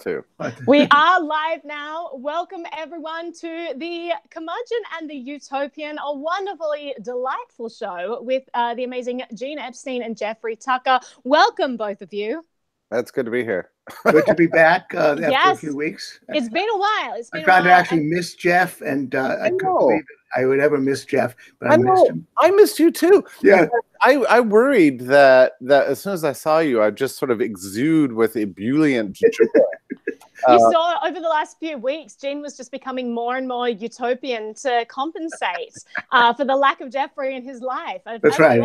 Too. We are live now. Welcome everyone to the Curmudgeon and the Utopian, a wonderfully delightful show with the amazing Gene Epstein and Jeffrey Tucker. Welcome, both of you. That's good to be here. Good to be back after Yes. a few weeks. It's been a while. It's been I tried to actually miss Jeff, and I couldn't believe it. I would ever miss Jeff, but I missed him. I missed you too. Yeah. I worried that as soon as I saw you, I'd just sort of exude with ebullient joy. You saw over the last few weeks, Gene was just becoming more and more utopian to compensate for the lack of Jeffrey in his life. That's right.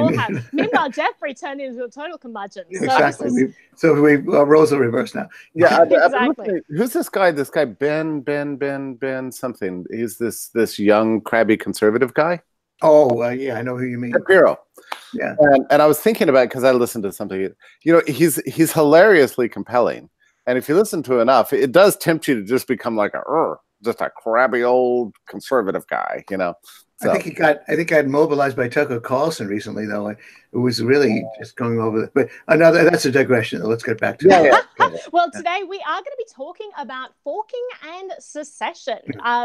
Meanwhile, Jeffrey turned into a total curmudgeon. So exactly. So we roles are reversed now. Yeah, exactly. Who's this guy? This guy Ben something. He's this young crabby conservative guy. Oh, yeah, I know who you mean. Shapiro. Yeah. And I was thinking about it because I listened to something. You know, he's hilariously compelling. And if you listen to enough, it does tempt you to just become like just a crabby old conservative guy, you know. So. I think I got mobilized by Tucker Carlson recently, though. It was really just going over. But that's a digression. Let's get back to it. Well, today we are going to be talking about forking and secession.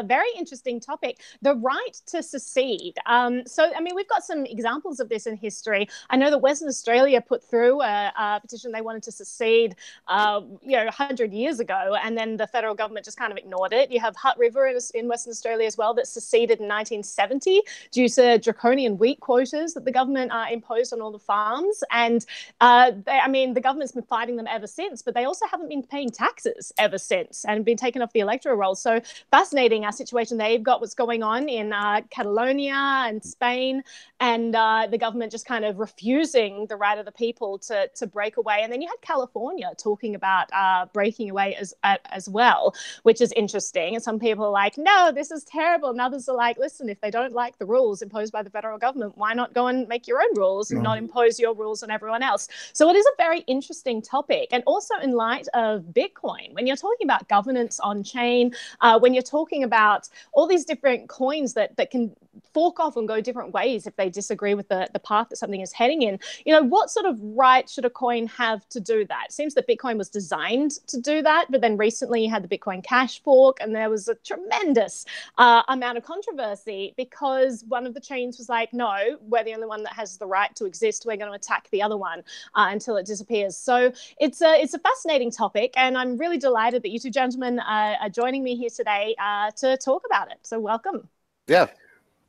Very interesting topic. The right to secede. So, I mean, we've got some examples of this in history. I know that Western Australia put through a petition they wanted to secede, 100 years ago, and then the federal government just kind of ignored it. You have Hutt River in Western Australia as well that seceded in 1970 due to draconian wheat quotas that the government imposed on all the farms. And the government's been fighting them ever since, but they also haven't been paying taxes ever since and been taken off the electoral rolls. So fascinating situation. They've got what's going on in Catalonia and Spain, and the government just kind of refusing the right of the people to break away. And then you had California talking about breaking away as well, which is interesting. And some people are like, no, this is terrible. And others are like, listen, if they don't like the rules imposed by the federal government, why not go and make your own rules and not impose your rules on everyone else? So it is a very interesting topic. And also in light of Bitcoin, when you're talking about governance on chain, when you're talking about all these different coins that can fork off and go different ways if they disagree with the path that something is heading in, what sort of right should a coin have to do that? It seems that Bitcoin was designed to do that, but then recently you had the bitcoincash fork, and there was a tremendous amount of controversy because one of the chains was like, no, we're the only one that has the right to exist. We're going to attack the other one until it disappears. So it's a fascinating topic, and I'm really delighted that you two gentlemen are joining me here today to talk about it. So welcome. Yeah.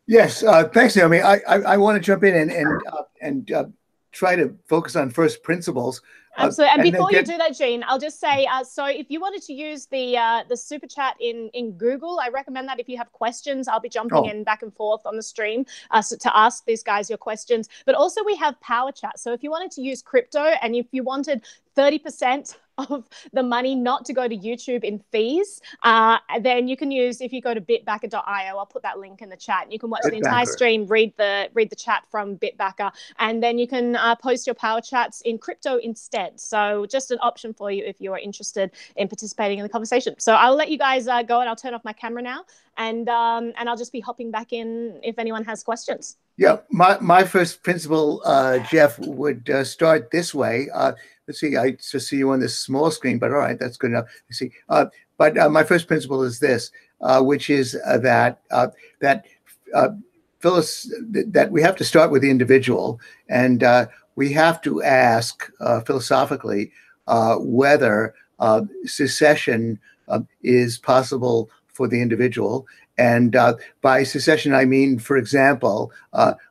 Yes. Thanks, Naomi. I want to jump in and try to focus on first principles. Absolutely. And before you do that, Gene, I'll just say, so if you wanted to use the super chat in Google, I recommend that if you have questions, I'll be jumping in back and forth on the stream to ask these guys your questions. But also we have power chat. So if you wanted to use crypto and if you wanted 30% of the money not to go to YouTube in fees, then you can use, if you go to bitbacker.io, I'll put that link in the chat, and you can watch the entire stream, read the chat from Bitbacker, and then you can post your power chats in crypto instead. So just an option for you if you are interested in participating in the conversation. So I'll let you guys go, and I'll turn off my camera now, and I'll just be hopping back in if anyone has questions. Yeah, my first principle, Jeff, would start this way. Let's see, I just see you on this small screen, but all right, that's good enough. You see, but my first principle is this, which is that we have to start with the individual, and we have to ask philosophically whether secession is possible for the individual. And by secession, I mean, for example,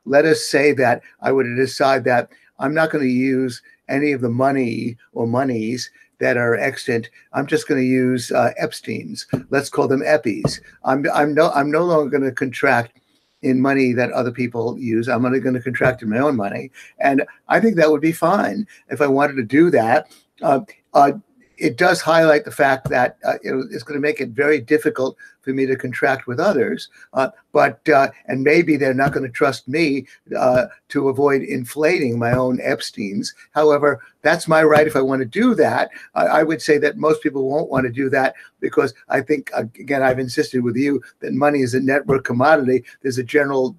let us say that I were to decide that I'm not going to use any of the money or monies that are extant. I'm just going to use Epstein's. Let's call them Eppies. I'm no longer going to contract in money that other people use. I'm only going to contract in my own money. And I think that would be fine if I wanted to do that. It does highlight the fact that it's going to make it very difficult for me to contract with others, and maybe they're not going to trust me to avoid inflating my own Epsteins. However, that's my right if I want to do that. I would say that most people won't want to do that because I think, again, I've insisted with you that money is a network commodity. There's a general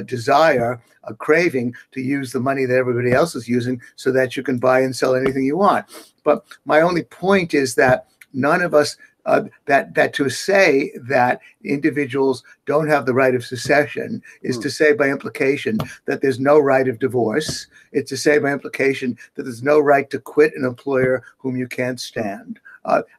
desire, a craving to use the money that everybody else is using so that you can buy and sell anything you want. But my only point is that none of us that to say that individuals don't have the right of secession is to say by implication that there's no right of divorce. It's to say by implication that there's no right to quit an employer whom you can't stand.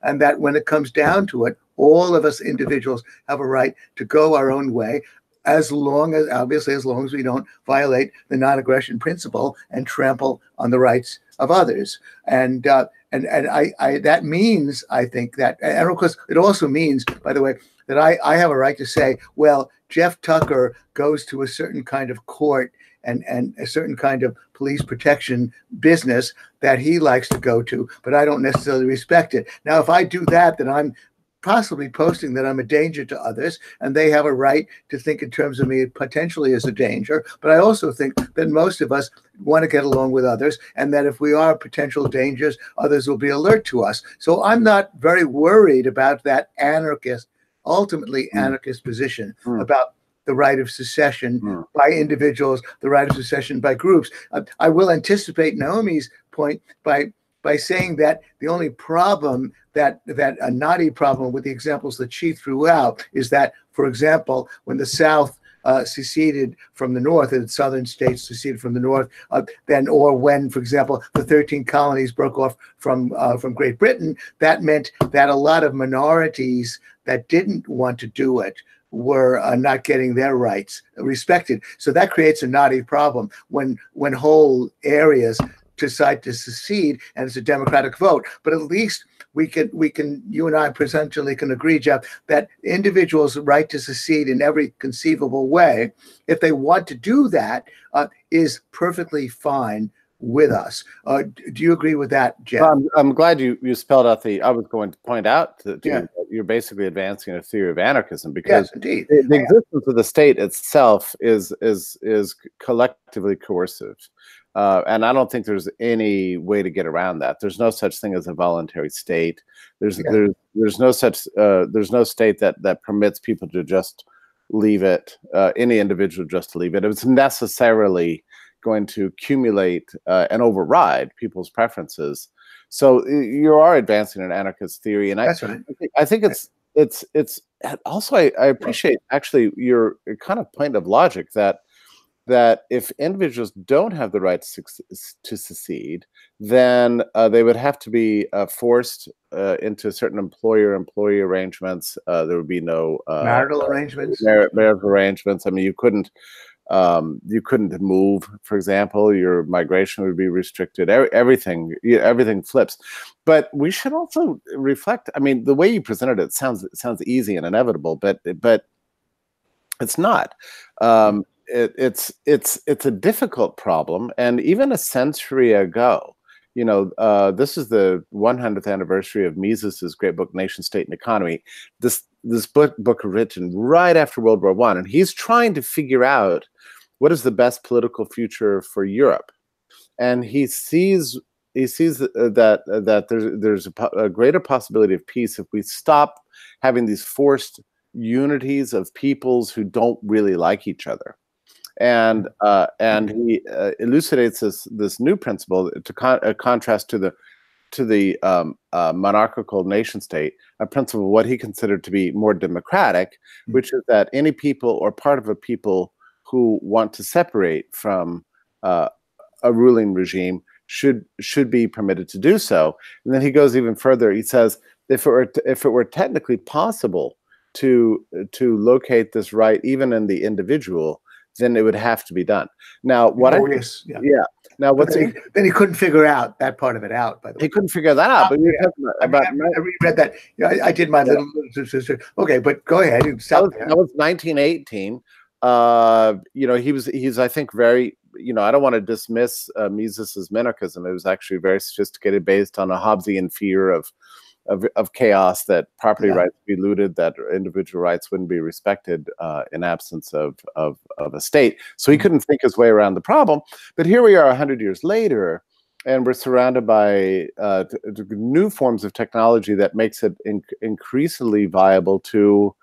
And that when it comes down to it, all of us individuals have a right to go our own way, as long as, obviously, as long as we don't violate the non-aggression principle and trample on the rights of others. And I that means, I think that, and of course, it also means, by the way, that I have a right to say, well, Jeff Tucker goes to a certain kind of court and a certain kind of police protection business that he likes to go to, but I don't necessarily respect it. Now, if I do that, then I'm possibly posting that I'm a danger to others, and they have a right to think in terms of me potentially as a danger. But I also think that most of us want to get along with others, and that if we are potential dangers, others will be alert to us. So I'm not very worried about that anarchist, ultimately anarchist position about the right of secession by individuals, the right of secession by groups. I will anticipate Naomi's point by saying that the only problem that a knotty problem with the examples that she threw out is that, for example, when the South seceded from the North, and southern states seceded from the North, or when, for example, the 13 colonies broke off from Great Britain, that meant that a lot of minorities that didn't want to do it were not getting their rights respected. So that creates a knotty problem when whole areas decide to secede, and it's a democratic vote. But at least we can, you and I potentially can agree, Jeff, that individuals' right to secede in every conceivable way, if they want to do that, is perfectly fine with us. Do you agree with that, Jeff? I'm glad you spelled out I was going to point out that you're basically advancing a theory of anarchism, because yes, indeed, the existence of the state itself is collectively coercive. And I don't think there's any way to get around that. There's no such thing as a voluntary state. There's no such there's no state that permits people to just leave it, any individual just to leave it. It's necessarily going to accumulate and override people's preferences. So you are advancing an anarchist theory, and that's right. I think it's also I appreciate actually your kind of point of logic that if individuals don't have the right to secede, then they would have to be forced into certain employer-employee arrangements. There would be no marital arrangements. Marital arrangements. I mean, you couldn't move, for example. Your migration would be restricted. Everything flips. But we should also reflect. I mean, the way you presented it sounds easy and inevitable, but it's not. It's a difficult problem, and even a century ago, this is the 100th anniversary of Mises's great book, Nation, State, and Economy. This book written right after World War I, and he's trying to figure out what is the best political future for Europe, and he sees that there's a greater possibility of peace if we stop having these forced unities of peoples who don't really like each other. And he elucidates this new principle to contrast to the monarchical nation state, a principle of what he considered to be more democratic, which is that any people or part of a people who want to separate from a ruling regime should be permitted to do so. And then he goes even further. He says, if it were technically possible to locate this right even in the individual, then it would have to be done. Now, Now, then he couldn't figure out that part of it out. By the way, he couldn't figure that out. But I reread that. I did my little. Okay, but go ahead. That was 1918. He's I think very. I don't want to dismiss Mises's minarchism. It was actually very sophisticated, based on a Hobbesian fear of chaos, that property rights would be looted, that individual rights wouldn't be respected in absence of a state. So he couldn't think his way around the problem. But here we are 100 years later, and we're surrounded by new forms of technology that makes it increasingly viable to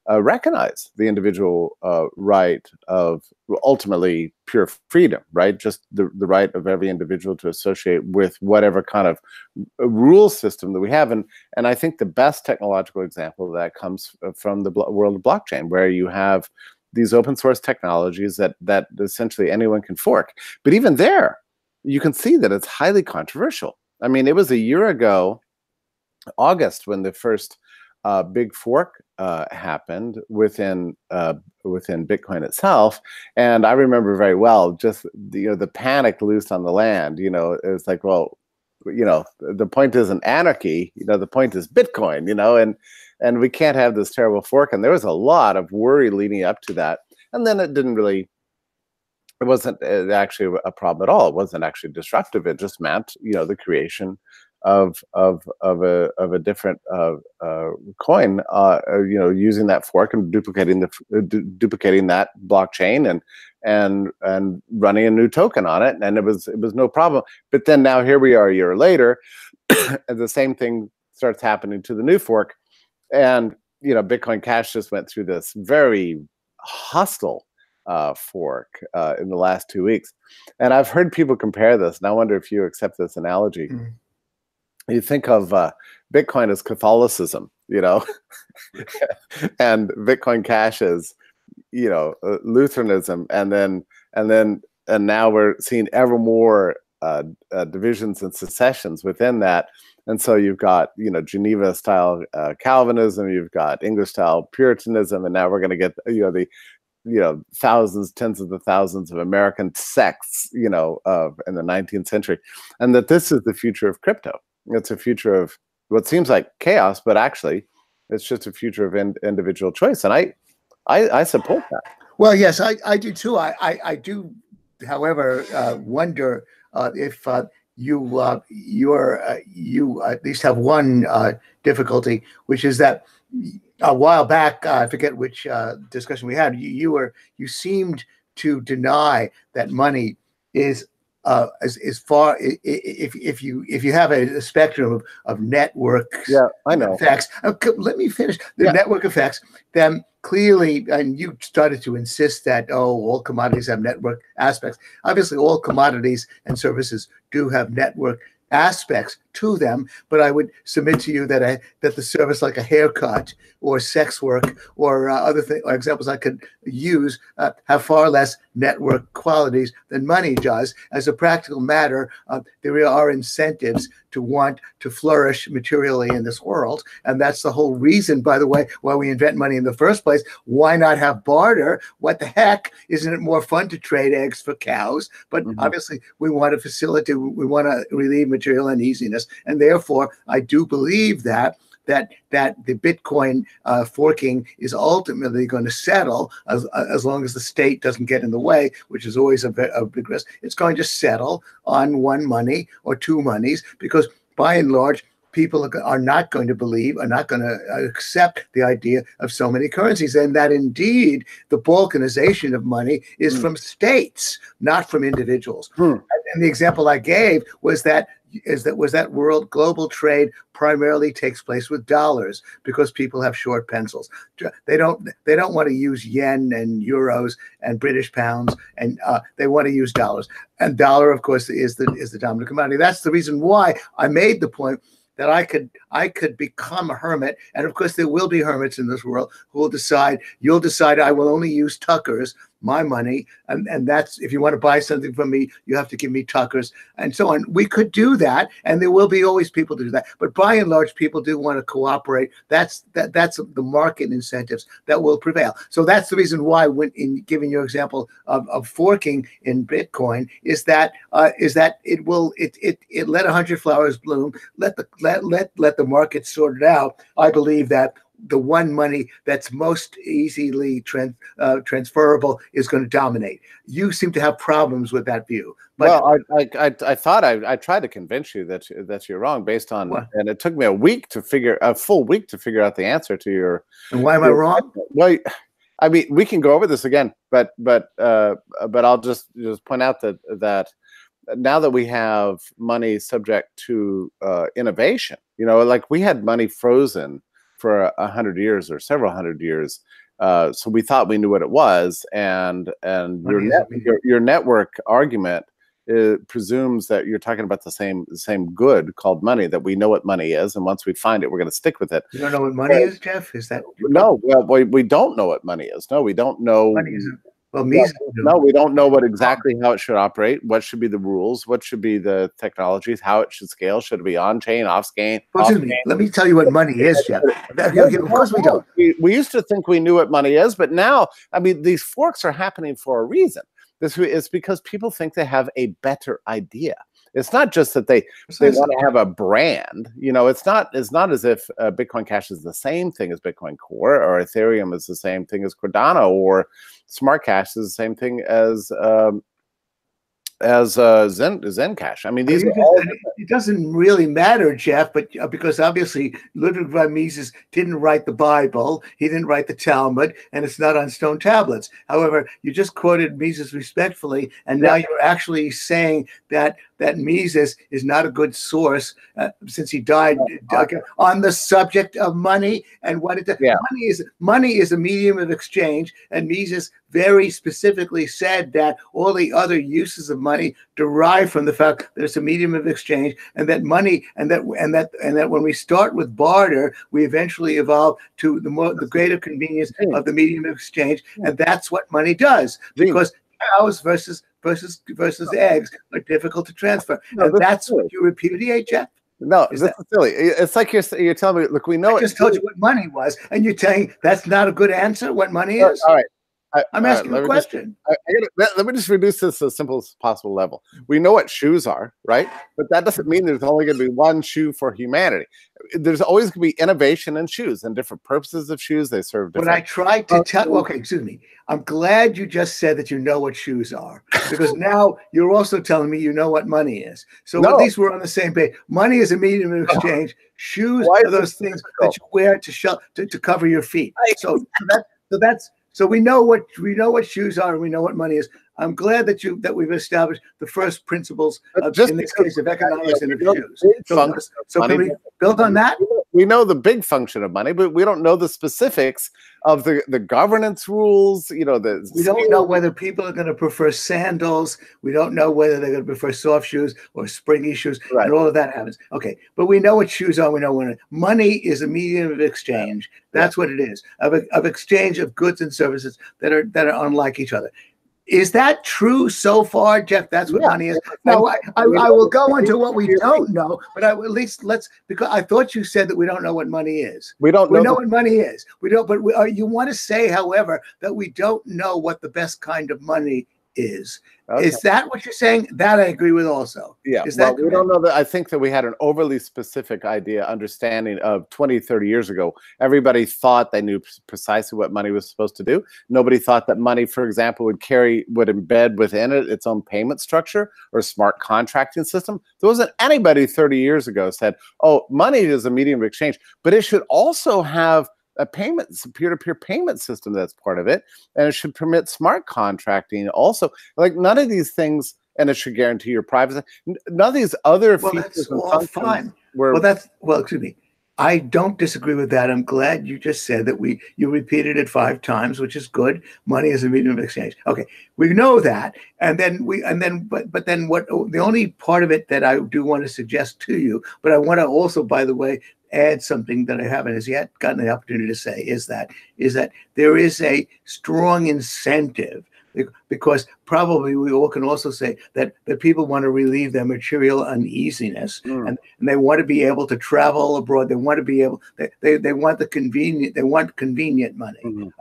recognize the individual right of ultimately pure freedom, right? Just the right of every individual to associate with whatever kind of rule system that we have. And I think the best technological example of that comes from the world of blockchain, where you have these open source technologies that essentially anyone can fork. But even there, you can see that it's highly controversial. I mean, it was a year ago, August, when the first big fork happened within Bitcoin itself, and I remember very well just the panic loosed on the land. It was like, well, the point isn't anarchy. The point is Bitcoin. And we can't have this terrible fork. And there was a lot of worry leading up to that, and then it wasn't actually a problem at all. It wasn't actually disruptive. It just meant the creation of a different coin, using that fork and duplicating that blockchain and running a new token on it, and it was no problem. But then now here we are a year later, and the same thing starts happening to the new fork, and Bitcoin Cash just went through this very hostile fork in the last 2 weeks, and I've heard people compare this, and I wonder if you accept this analogy. You think of Bitcoin as Catholicism, and Bitcoin Cash as, Lutheranism, and now we're seeing ever more divisions and secessions within that. And so you've got, Geneva style Calvinism, you've got English style Puritanism, and now we're going to get, thousands, tens of thousands of American sects, in the 19th century, and that this is the future of crypto. It's a future of what seems like chaos, but actually it's just a future of individual choice. And I support that. Well, yes, I do too. I do, however, wonder if you at least have one difficulty, which is that a while back, I forget which discussion we had, you seemed to deny that money is as far, if you have a spectrum of networks, I know effects. Let me finish the network effects. Then clearly, and you started to insist that all commodities have network aspects. Obviously, all commodities and services do have network aspects to them, but I would submit to you that the service like a haircut or sex work or other things, or examples I could use, have far less network qualities than money does. As a practical matter, there are incentives to want to flourish materially in this world, and that's the whole reason, by the way, why we invent money in the first place. Why not have barter? What the heck? Isn't it more fun to trade eggs for cows? But obviously, we want to facilitate, we want to relieve material uneasiness. And therefore, I do believe that the Bitcoin forking is ultimately going to settle, as long as the state doesn't get in the way, which is always a big risk. It's going to settle on one money or two monies, because by and large, people are not going to believe, are not going to accept the idea of so many currencies, and that indeed the balkanization of money is from states, not from individuals. And the example I gave was that world global trade primarily takes place with dollars, because people have short pencils. They don't want to use yen and euros and British pounds, and they want to use dollars. And dollar, of course, is the dominant commodity. That's the reason why I made the point that I could become a hermit. And of course, there will be hermits in this world who will decide, you'll decide I will only use Tucker's, my money. And that's, if you want to buy something from me, you have to give me Tucker's, and so on. We could do that. And there will be always people to do that. But by and large, people do want to cooperate. That's the market incentives that will prevail. So that's the reason why, when in giving your example of forking in Bitcoin, is that it let 100 flowers bloom, let the market sort it out. I believe that the one money that's most easily transferable is going to dominate. You seem to have problems with that view. But, well, I thought I tried to convince you that you're wrong, based on, and it took me a full week to figure out the answer to your. And why am I wrong? Well, I mean, we can go over this again, but I'll just point out that now that we have money subject to innovation, like we had money frozen for 100 years or several hundred years. So we thought we knew what it was, and your network argument presumes that you're talking about the same good called money, that we know what money is, and once we find it, we're going to stick with it. You don't know what money is, Jeff? Is that no? Well, we don't know what money is. No, we don't know. Money isn't. Well, Mises no, we don't know what exactly how it should operate. What should be the rules? What should be the technologies? How it should scale? Should it be on chain, off chain? Well, excuse me. Let me tell you what money is, Jeff. Of course we don't. We used to think we knew what money is, but now, I mean, these forks are happening for a reason. This is because people think they have a better idea. It's not just that they want to have a brand. You know, it's not as if Bitcoin Cash is the same thing as Bitcoin Core, or Ethereum is the same thing as Cardano, or Smart Cash is the same thing as Zcash. I mean, these are all it doesn't really matter, Jeff, but because obviously Ludwig von Mises didn't write the Bible, he didn't write the Talmud, and it's not on stone tablets. However, you just quoted Mises respectfully, and now you're actually saying that Mises is not a good source since he died on the subject of money and what it does. Yeah. Money is a medium of exchange, and Mises very specifically said that all the other uses of money derive from the fact that it's a medium of exchange, and that money and that when we start with barter, we eventually evolve to the greater convenience of the medium of exchange, and that's what money does, because cows versus eggs are difficult to transfer, and that's what you repudiate, Jeff. No, this is silly. It's like you're telling me, look, we know. I just told you what money was, and you're saying that's not a good answer. What money is? All right. I'm asking you a question. Let me just reduce this to the simplest possible level. We know what shoes are, right? But that doesn't mean there's only going to be one shoe for humanity. There's always going to be innovation in shoes and different purposes of shoes. They serve different. But I tried to tell. Okay, excuse me. I'm glad you just said that you know what shoes are, because now you're also telling me you know what money is. So at least we're on the same page. Money is a medium of exchange. Shoes are those things that you wear to cover your feet. So we know what shoes are, and we know what money is. I'm glad that we've established the first principles of, in this case, of economics and of shoes. So can we build on that? We know the big function of money, but we don't know the specifics of the governance rules. You know, we don't know whether people are going to prefer sandals. We don't know whether they're going to prefer soft shoes or springy shoes, and all of that happens. Okay, but we know what shoes are. We know when money is a medium of exchange. That's what it is, of exchange of goods and services that are unlike each other. Is that true so far, Jeff? That's what money is. Now, I will go into what we don't know, but at least because I thought you said that we don't know what money is. We know what money is. We don't, but you want to say, however, that we don't know what the best kind of money is. Okay. Is that what you're saying? That I agree with also. Yeah. Is that we don't know that. I think that we had an overly specific understanding of 20, 30 years ago. Everybody thought they knew precisely what money was supposed to do. Nobody thought that money, for example, would embed within it its own payment structure or smart contracting system. There wasn't anybody 30 years ago said, oh, money is a medium of exchange, but it should also have a peer-to-peer payment system that's part of it, and it should permit smart contracting also. Like, none of these things, and it should guarantee your privacy. None of these other features and functions. Excuse me. I don't disagree with that. I'm glad you just said that you repeated it 5 times, which is good. Money is a medium of exchange. Okay, we know that, but then what? The only part of it that I do want to suggest to you, but I want to also, by the way, add something that I haven't as yet gotten the opportunity to say, is that there is a strong incentive, because probably we all can also say that people want to relieve their material uneasiness, and they want to be able to travel abroad. They want to be able, they want convenient money.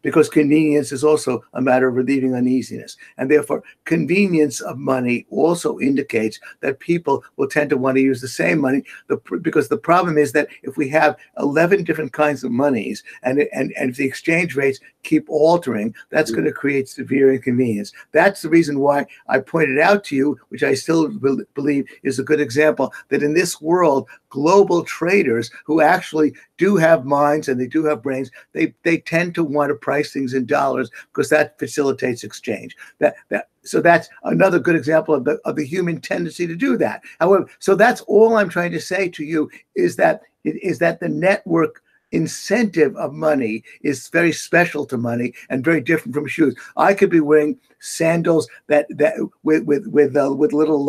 Because convenience is also a matter of relieving uneasiness, and therefore convenience of money also indicates that people will tend to want to use the same money. Because the problem is that if we have 11 different kinds of monies, and if the exchange rates keep altering, that's going to create severe inconvenience. That's the reason why I pointed out to you, which I still believe is a good example, that in this world, global traders who actually do have minds and they do have brains, they tend to want to price things in dollars because that facilitates exchange. So that's another good example of the human tendency to do that. However, so that's all I'm trying to say to you, is that is that the network incentive of money is very special to money and very different from shoes. I could be wearing sandals that with little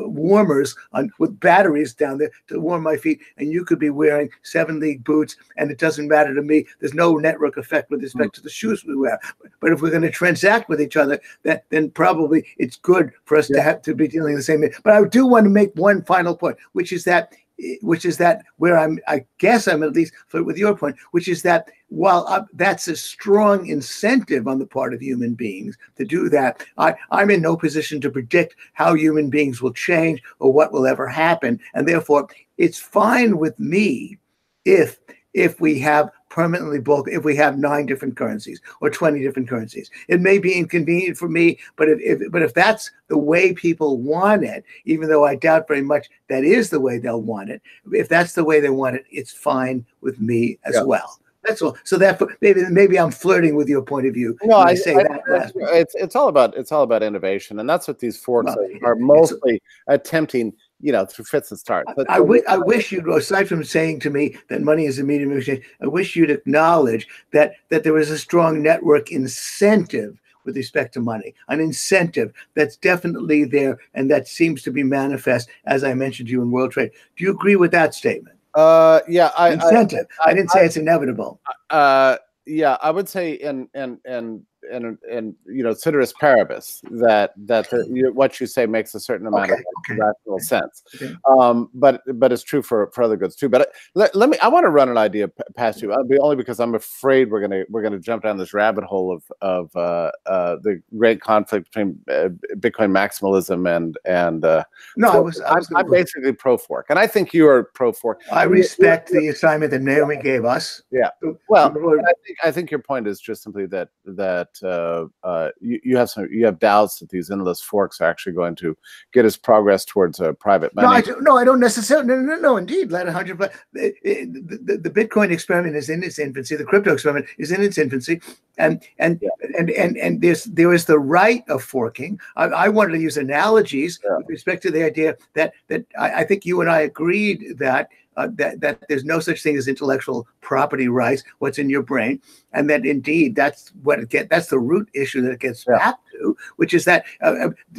warmers on with batteries down there to warm my feet, and you could be wearing 7-league boots, and it doesn't matter to me. There's no network effect with respect to the shoes we wear. But if we're going to transact with each other, then probably it's good for us to have to be dealing the same. But I do want to make one final point, which is that where I guess I'm at least with your point, which is that while that's a strong incentive on the part of human beings to do that, I'm in no position to predict how human beings will change or what will ever happen. And therefore, it's fine with me if we have permanently bulk, if we have 9 different currencies or 20 different currencies. It may be inconvenient for me, but if that's the way people want it, even though I doubt very much that is the way they'll want it, if that's the way they want it, it's fine with me as well. That's all. So that maybe I'm flirting with your point of view. No, I say that. It's all about innovation, and that's what these forks are mostly attempting. Through fits and starts. I wish you'd, aside from saying to me that money is a medium of exchange, I wish you'd acknowledge that there is a strong network incentive with respect to money, an incentive that's definitely there and that seems to be manifest, as I mentioned to you in World Trade. Do you agree with that statement? Incentive. I didn't say it's inevitable. Yeah, I would say in ceteris paribus that what you say makes a certain amount of rational sense. But it's true for other goods too. But I want to run an idea past you, only because I'm afraid we're gonna jump down this rabbit hole of the great conflict between Bitcoin maximalism and no, I'm basically pro fork, and I think you are pro fork. I respect the assignment that Naomi gave us. Yeah. Well, I think your point is just simply that you have doubts that these endless forks are actually going to get us progress towards private money. No, I don't necessarily. No, indeed. Let 100. But the Bitcoin experiment is in its infancy. The crypto experiment is in its infancy, and there is the right of forking. I wanted to use analogies with respect to the idea that I think you and I agreed that there's no such thing as intellectual property rights, what's in your brain, and that indeed that's the root issue that it gets back to, which is that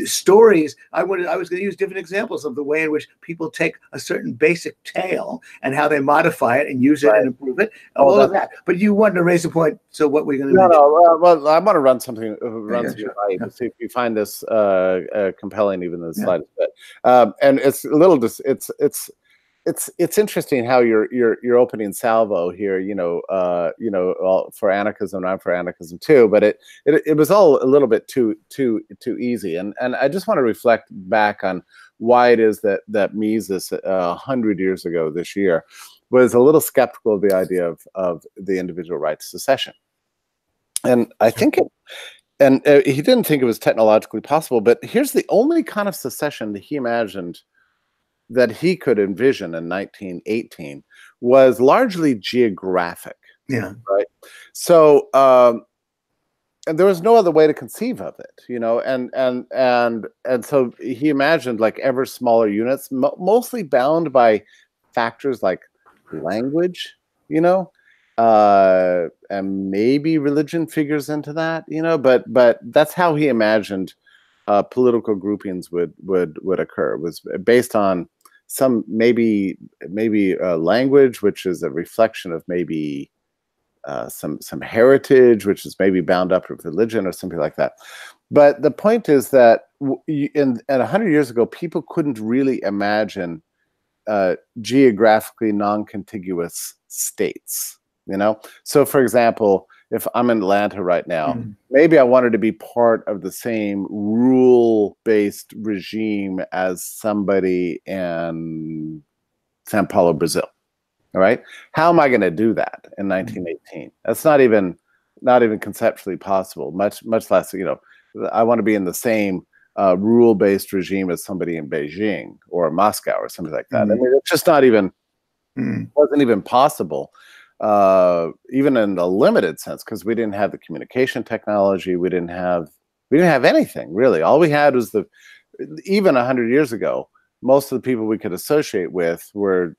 stories. I was going to use different examples of the way in which people take a certain basic tale and how they modify it and use it and improve it, all of that. But you wanted to raise a point, so what we're going to well, I want to run something to see if you find this compelling, even the slightest bit. And it's a little it's interesting how you're opening salvo here, for anarchism. I'm for anarchism too, but it was all a little bit too easy, and I just want to reflect back on why it is that Mises 100 years ago this year was a little skeptical of the idea of the individual right to secession, and I think he didn't think it was technologically possible. But here's the only kind of secession that he imagined that he could envision in 1918 was largely geographic. Yeah. Right. So, and there was no other way to conceive of it, and so he imagined like ever smaller units, mostly bound by factors like language, and maybe religion figures into that, but that's how he imagined political groupings would occur. It was based on some maybe language, which is a reflection of maybe some heritage, which is maybe bound up with religion or something like that. But the point is that and 100 years ago, people couldn't really imagine geographically non-contiguous states. So for example, if I'm in Atlanta right now, maybe I wanted to be part of the same rule-based regime as somebody in Sao Paulo, Brazil. All right, how am I going to do that in 1918? That's not even conceptually possible. Much less, I want to be in the same rule-based regime as somebody in Beijing or Moscow or something like that. I mean, it's just not even wasn't even possible. Even in a limited sense, because we didn't have the communication technology, we didn't have anything really. All we had was even 100 years ago, most of the people we could associate with were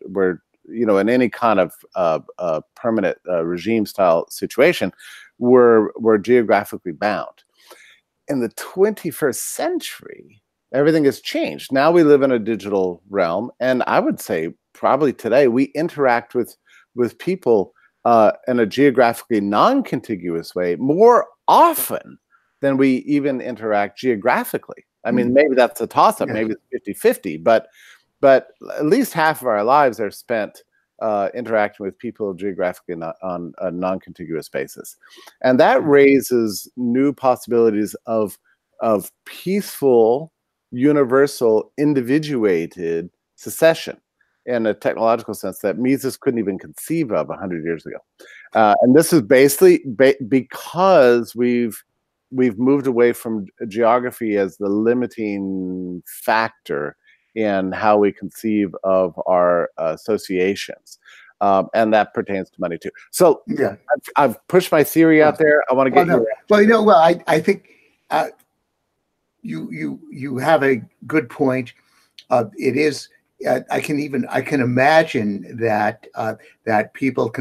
in any kind of permanent regime style situation, were geographically bound. In the 21st century, everything has changed. Now we live in a digital realm, and I would say probably today we interact with people in a geographically non-contiguous way more often than we even interact geographically. I mean, maybe that's a toss-up, maybe it's 50-50, but at least half of our lives are spent interacting with people geographically on a non-contiguous basis. And that raises new possibilities of peaceful, universal, individuated secession in a technological sense that Mises couldn't even conceive of 100 years ago. And this is basically because we've moved away from geography as the limiting factor in how we conceive of our associations. And that pertains to money too. So yeah, I've pushed my theory out there. I want to get your reaction. Well, I think you have a good point. It is. I can imagine that people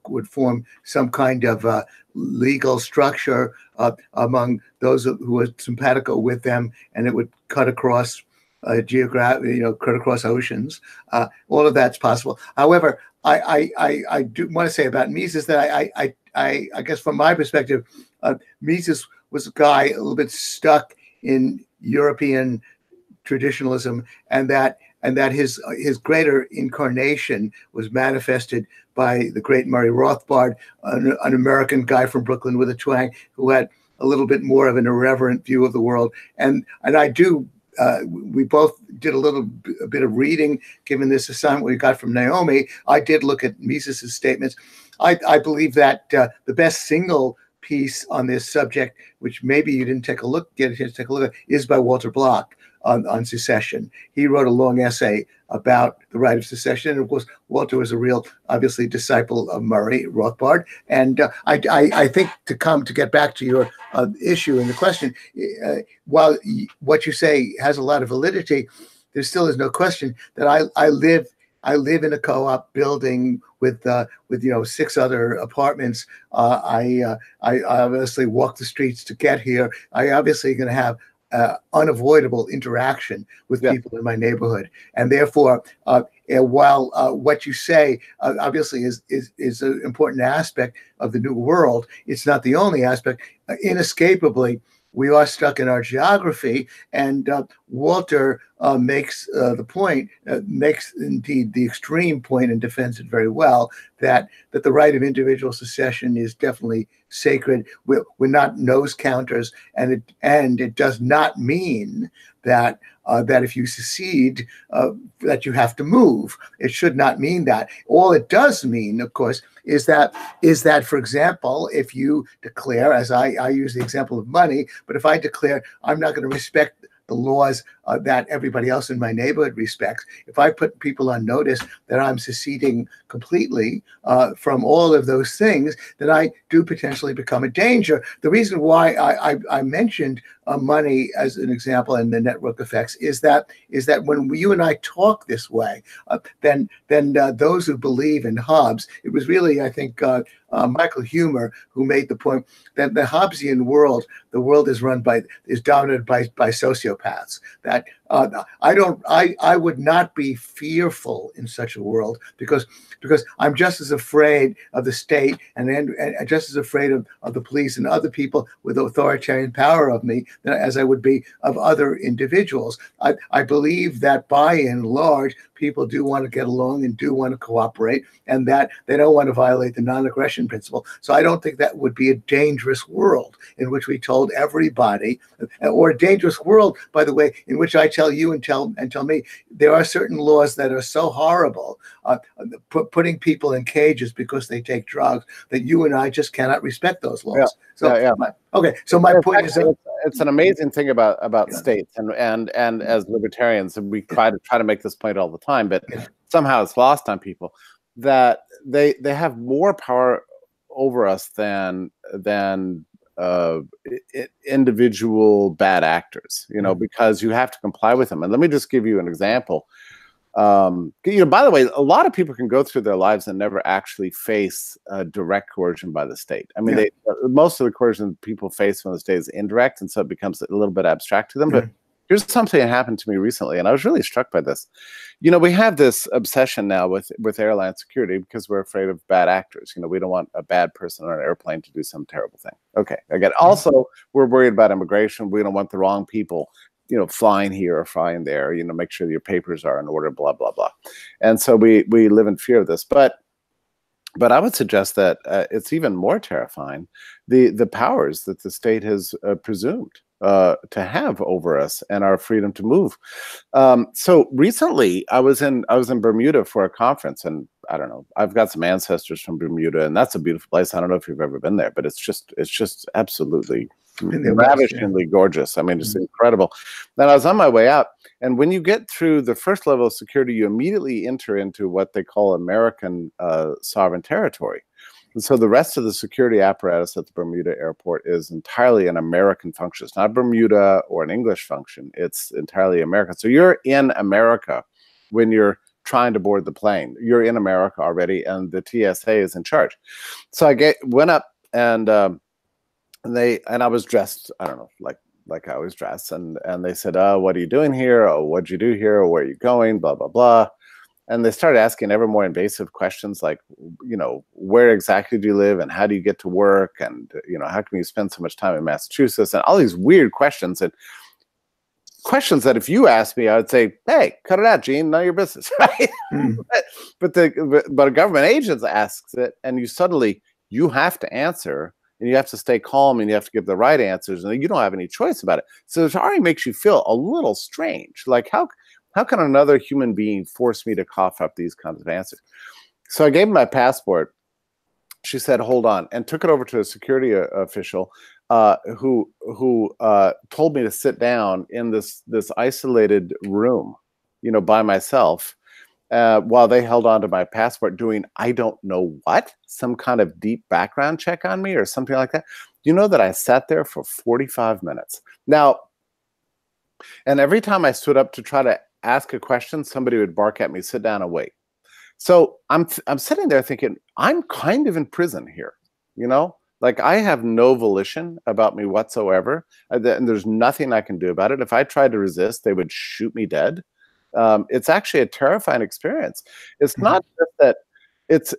would form some kind of legal structure among those who are simpatico with them, and it would cut across cut across oceans. All of that's possible. However, I do want to say about Mises that I guess from my perspective, Mises was a guy a little bit stuck in European traditionalism, and that his greater incarnation was manifested by the great Murray Rothbard, an American guy from Brooklyn with a twang, who had a little bit more of an irreverent view of the world. And I do. We both did a bit of reading, given this assignment we got from Naomi. I did look at Mises' statements. I believe that the best single piece on this subject, which maybe you didn't get a chance to take a look at, is by Walter Block on secession. He wrote a long essay about the right of secession. And of course, Walter was a real, obviously, disciple of Murray Rothbard. And I think to get back to your issue and the question, while what you say has a lot of validity, there still is no question that I live in a co-op building with 6 other apartments. I obviously walk the streets to get here. I obviously going to have unavoidable interaction with people in my neighborhood, and therefore, while what you say obviously is an important aspect of the new world, it's not the only aspect. Inescapably, we are stuck in our geography, and Walter makes the point, makes indeed the extreme point, and defends it very well, that the right of individual secession is definitely sacred. We're not nose counters, and it does not mean that if you secede, that you have to move. It should not mean that. All it does mean, of course, is that, for example, if you declare, as I use the example of money, but if I declare I'm not going to respect the laws that everybody else in my neighborhood respects, if I put people on notice that I'm seceding completely from all of those things, then I do potentially become a danger. The reason why I mentioned money as an example and the network effects is that when you and I talk this way, then those who believe in Hobbes, it was really, I think, Michael Humer who made the point that the Hobbesian world, the world is dominated by sociopaths. That I would not be fearful in such a world because I'm just as afraid of the state and just as afraid of the police and other people with authoritarian power of me as I would be of other individuals. I believe that by and large, people do want to get along and do want to cooperate, and that they don't want to violate the non-aggression principle. So I don't think that would be a dangerous world in which we told everybody, or a dangerous world, by the way, in which I tell you and tell me there are certain laws that are so horrible, putting people in cages because they take drugs, that you and I just cannot respect those laws. So my point is that it's an amazing thing about states, and as libertarians, and we try to make this point all the time, but somehow it's lost on people that they have more power over us than individual bad actors, because you have to comply with them. And let me just give you an example. By the way, a lot of people can go through their lives and never actually face direct coercion by the state. I mean, most of the coercion people face from the state is indirect, and so it becomes a little bit abstract to them. But here's something that happened to me recently, and I was really struck by this. We have this obsession now with airline security because we're afraid of bad actors. We don't want a bad person on an airplane to do some terrible thing. Okay, I get it. Also, we're worried about immigration. We don't want the wrong people flying here or flying there, make sure that your papers are in order, blah, blah, blah. And so we live in fear of this. But I would suggest that it's even more terrifying, the powers that the state has presumed to have over us and our freedom to move. So recently I was in Bermuda for a conference, and I don't know, I've got some ancestors from Bermuda, and that's a beautiful place. I don't know if you've ever been there, but it's just absolutely ravishingly gorgeous. I mean, it's incredible. Then I was on my way out, and when you get through the first level of security, you immediately enter into what they call American sovereign territory. And so the rest of the security apparatus at the Bermuda airport is entirely an American function. It's not Bermuda or an English function. It's entirely American. So you're in America when you're trying to board the plane. You're in America already, and the TSA is in charge. So I went up, and I was dressed, I don't know, like I always dress, and they said, what are you doing here? Oh, what'd you do here? Where are you going? Blah, blah, blah. And they started asking ever more invasive questions like, where exactly do you live, and how do you get to work? And, how can you spend so much time in Massachusetts? And all these weird questions, and questions that if you asked me, I would say, hey, cut it out, Gene, none of your business, right? But a government agent asks it, and you have to answer, and you have to stay calm, and you have to give the right answers, and you don't have any choice about it. So it already makes you feel a little strange. Like, how can another human being force me to cough up these kinds of answers? So I gave him my passport. She said, hold on, and took it over to a security official who told me to sit down in this isolated room, by myself, while they held on to my passport, doing I don't know what, some kind of deep background check on me or something like that. You know that I sat there for 45 minutes. Now, and every time I stood up to try to ask a question, somebody would bark at me, sit down and wait. So I'm sitting there thinking, I'm kind of in prison here, like I have no volition about me whatsoever, and there's nothing I can do about it. If I tried to resist, they would shoot me dead. It's actually a terrifying experience. It's not just that it's,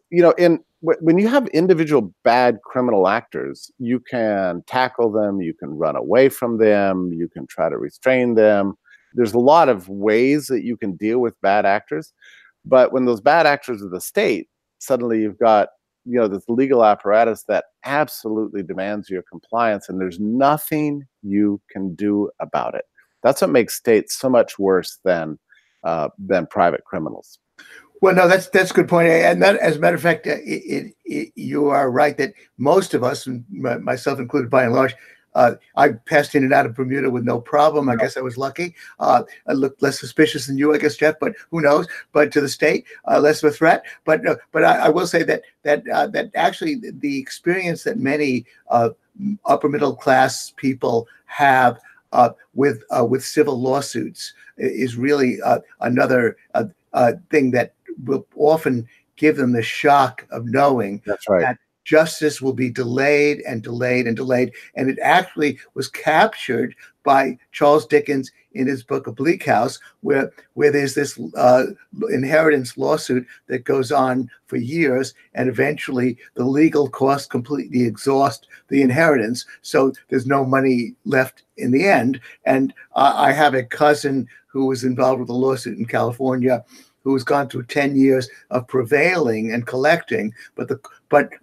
when you have individual bad criminal actors, you can tackle them, you can run away from them, you can try to restrain them. There's a lot of ways that you can deal with bad actors. But when those bad actors are the state, suddenly you've got, this legal apparatus that absolutely demands your compliance, and there's nothing you can do about it. That's what makes states so much worse than private criminals. Well, no, that's a good point. And that, as a matter of fact, you are right that most of us, myself included by and large, I passed in and out of Bermuda with no problem. I guess I was lucky. I looked less suspicious than you, I guess, Jeff, but who knows? But to the state, less of a threat. But I will say that actually the experience that many upper middle class people have with civil lawsuits is really another thing that will often give them the shock of knowing that justice will be delayed and delayed and delayed. And it actually was captured by Charles Dickens in his book of Bleak House, where there's this inheritance lawsuit that goes on for years, and eventually the legal costs completely exhaust the inheritance, so there's no money left in the end. And I have a cousin who was involved with a lawsuit in California who's gone through 10 years of prevailing and collecting, but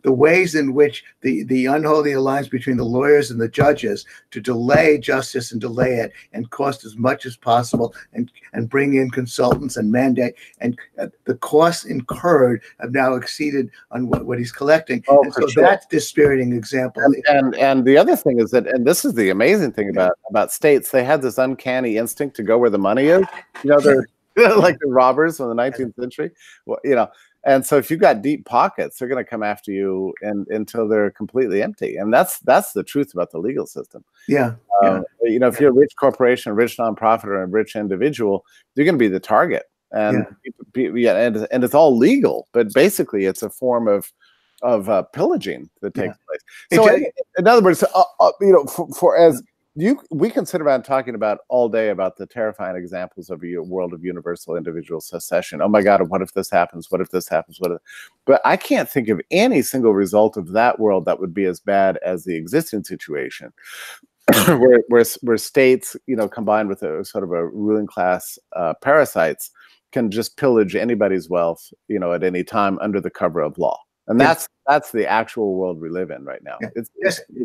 the ways in which the unholy alliance between the lawyers and the judges to delay justice and delay it and cost as much as possible and bring in consultants and mandate, and the costs incurred have now exceeded on what he's collecting. Oh, and so sure. that's a dispiriting example. And the other thing is that, and this is the amazing thing about states, they had this uncanny instinct to go where the money is. They're like the robbers from the 19th century, and so if you've got deep pockets, they're going to come after you until they're completely empty. And that's the truth about the legal system. If you're a rich corporation, a rich nonprofit, or a rich individual, you're going to be the target. and and it's all legal, but basically it's a form of pillaging that takes place. So in other words, you know, for as we can sit around talking about all day about the terrifying examples of a world of universal individual secession. Oh my God, what if this happens? What if this happens? But I can't think of any single result of that world that would be as bad as the existing situation, where states, you know, combined with a sort of a ruling class parasites, can just pillage anybody's wealth, you know, at any time under the cover of law. And that's the actual world we live in right now.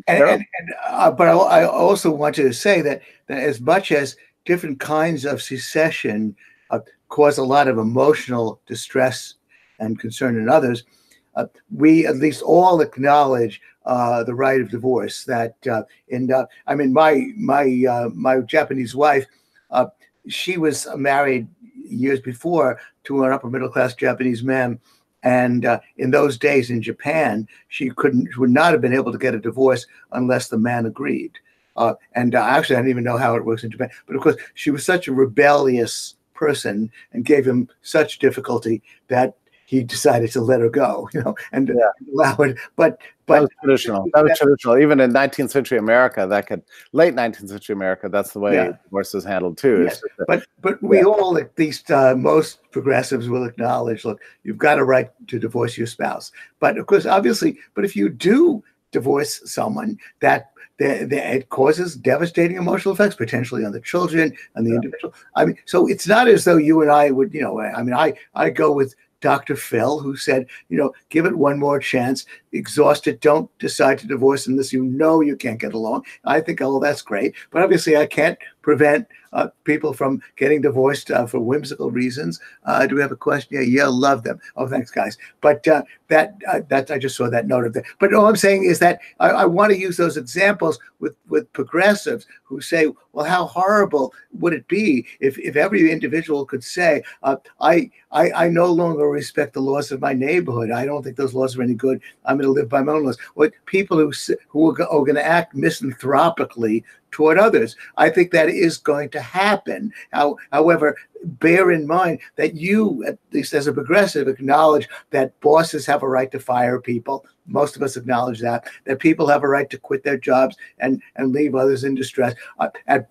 But I also want to say that as much as different kinds of secession cause a lot of emotional distress and concern in others, we at least all acknowledge the right of divorce. That I mean, my Japanese wife, she was married years before to an upper middle class Japanese man. And in those days in Japan, she would not have been able to get a divorce unless the man agreed. Actually, I don't even know how it works in Japan. But of course, she was such a rebellious person and gave him such difficulty that he decided to let her go, you know, and allow it. But that was traditional. That was traditional. Even in 19th century America, late 19th century America, that's the way divorce is handled too. Yes. But we all, at least most progressives, will acknowledge, look, you've got a right to divorce your spouse. But of course, obviously, but if you do divorce someone, that it causes devastating emotional effects potentially on the children and the individual. I mean, so it's not as though you and I would, you know, I mean, I go with Dr. Phil, who said, you know, give it one more chance, exhaust it, don't decide to divorce unless you know you can't get along. I think, oh, that's great. But obviously I can't prevent people from getting divorced for whimsical reasons. Do we have a question? Yeah, love them. Oh, thanks, guys. But that I just saw that note of that. But all I'm saying is that I want to use those examples with progressives who say, well, how horrible would it be if every individual could say, I no longer respect the laws of my neighborhood. I don't think those laws are any good. I'm going to live by my own laws. What people who are going to act misanthropically toward others. I think that is going to happen. However, bear in mind that you, at least as a progressive, acknowledge that bosses have a right to fire people. Most of us acknowledge that people have a right to quit their jobs and leave others in distress.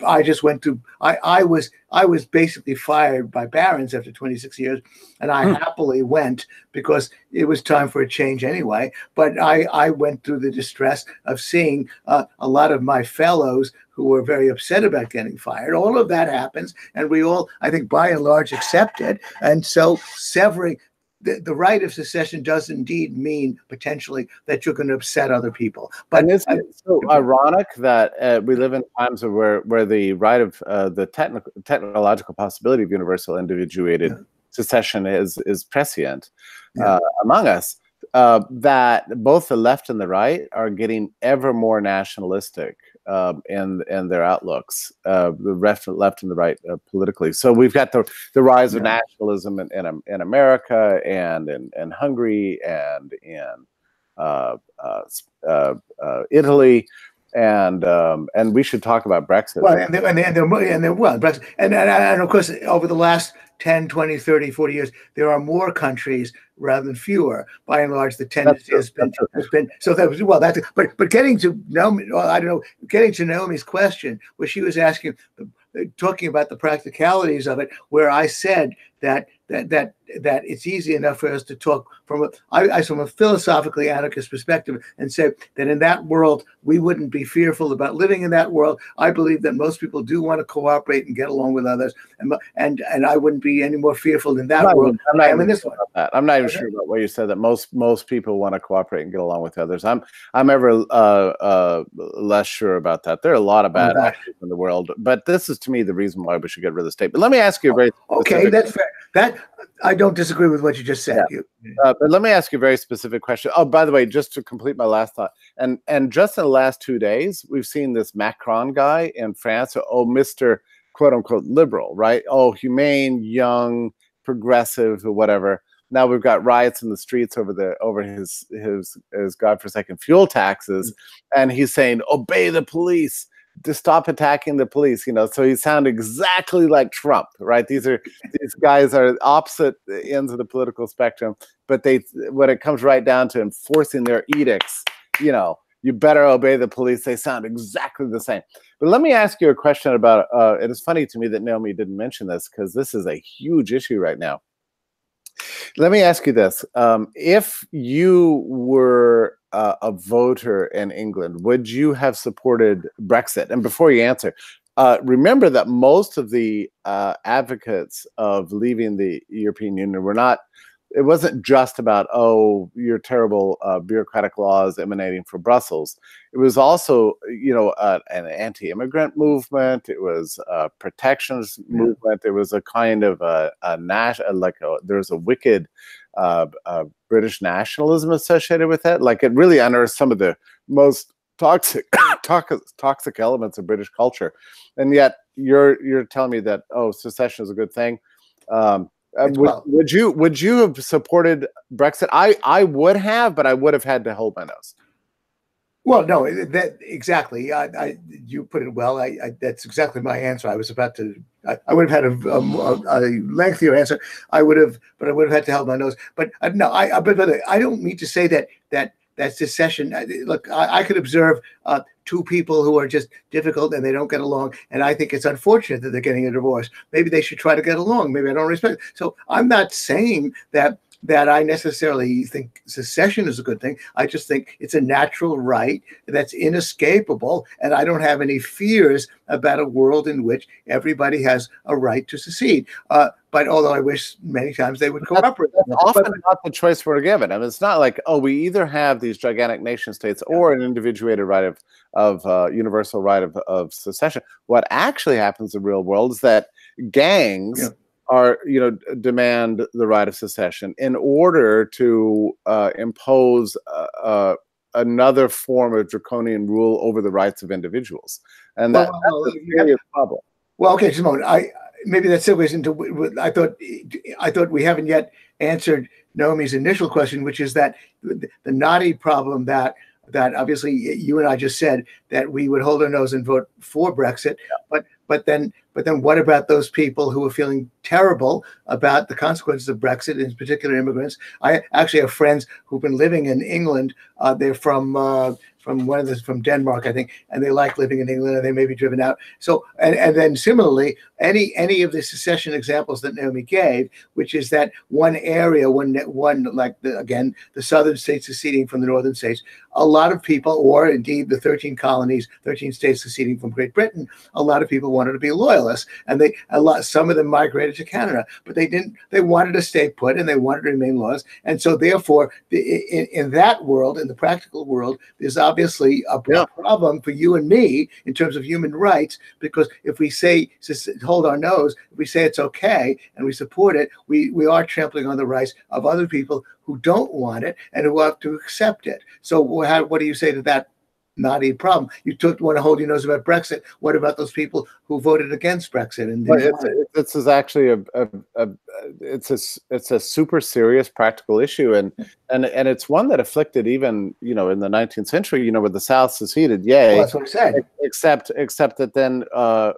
I just went to, I was basically fired by Barron's after 26 years, and I happily went because it was time for a change anyway. But I went through the distress of seeing a lot of my fellows who were very upset about getting fired. All of that happens, and we all, I think, by and large, accept it. And so severing the right of secession does indeed mean potentially that you're going to upset other people. But and it's so ironic that we live in times where the right of the technological possibility of universal individuated secession is prescient among us. That both the left and the right are getting ever more nationalistic in their outlooks, the left and the right politically. So we've got the rise of nationalism in America and in Hungary and in Italy. And we should talk about Brexit. Well, Brexit. And of course, over the last 10, 20, 30, 40 years, there are more countries rather than fewer. By and large, the tendency has been so that was, well, that's, but getting to Naomi, I don't know, getting to Naomi's question, where she was asking, talking about the practicalities of it, where I said that it's easy enough for us to talk from a philosophically anarchist perspective and say that in that world, we wouldn't be fearful about living in that world. I believe that most people do want to cooperate and get along with others. And I wouldn't be any more fearful in that world than I am in this one. I'm not even sure about what you said, that most people want to cooperate and get along with others. I'm ever less sure about that. There are a lot of bad actors in the world, but this is, to me, the reason why we should get rid of the state. But let me ask you a very that's fair. That I don't disagree with what you just said. But let me ask you a very specific question. Oh, by the way, just to complete my last thought, and just in the last 2 days, we've seen this Macron guy in France. Oh, Mr. quote unquote liberal, right? Oh, humane, young, progressive, or whatever. Now we've got riots in the streets over his godforsaken fuel taxes, and he's saying obey the police, to stop attacking the police, so he sounded exactly like Trump, right? These guys are opposite ends of the political spectrum, but when it comes right down to enforcing their edicts, you better obey the police. They sound exactly the same. But let me ask you a question about, it is funny to me that Naomi didn't mention this because this is a huge issue right now. Let me ask you this. If you were a voter in England, would you have supported Brexit? And before you answer, remember that most of the advocates of leaving the European Union were not, it wasn't just about, oh, your terrible bureaucratic laws emanating from Brussels. It was also, an anti-immigrant movement. It was a protectionist movement. It was a kind of there's a wicked British nationalism associated with it. Like, it really unearthed some of the most toxic elements of British culture. And yet you're telling me that, oh, secession is a good thing. Would you have supported Brexit? I would have, but I would have had to hold my nose. Well, no, that exactly. You put it well. That's exactly my answer. I was about to. I would have had a lengthier answer. I would have had to hold my nose. But no, but I don't mean to say that secession. Look, I could observe two people who are just difficult and they don't get along, and I think it's unfortunate that they're getting a divorce. Maybe they should try to get along. Maybe I don't respect it. So I'm not saying that I necessarily think secession is a good thing. I just think it's a natural right that's inescapable, and I don't have any fears about a world in which everybody has a right to secede. But although I wish many times they would cooperate. That's often not the choice we're given. I mean, it's not like, oh, we either have these gigantic nation states or an individuated right of universal right of secession. What actually happens in the real world is that gangs demand the right of secession in order to impose another form of draconian rule over the rights of individuals, and that's a serious problem. Well, okay, Simone, maybe that segues into. I thought we haven't yet answered Naomi's initial question, which is that the knotty problem that obviously you and I just said that we would hold our nose and vote for Brexit, but then what about those people who are feeling terrible about the consequences of Brexit, in particular immigrants? I actually have friends who've been living in England. They're from Denmark, I think, and they like living in England, and they may be driven out. So, and then similarly, any of the secession examples that Naomi gave, which is that one area, one like the southern states seceding from the northern states, a lot of people, or indeed the 13 colonies, 13 states seceding from Great Britain, a lot of people wanted to be loyalists, and some of them migrated to Canada, but they didn't. They wanted to stay put, and they wanted to remain loyalists, and so therefore, in that world, in the practical world, there's obviously a problem for you and me in terms of human rights, because if we say hold our nose, if we say it's okay and we support it, we are trampling on the rights of other people who don't want it and who have to accept it. So what do you say to that knotty problem? You want to hold your nose about Brexit. What about those people who voted against Brexit? And this is actually it's a super serious practical issue, and it's one that afflicted even in the 19th century. Where the South seceded, yay. Well, that's what I said. Except that then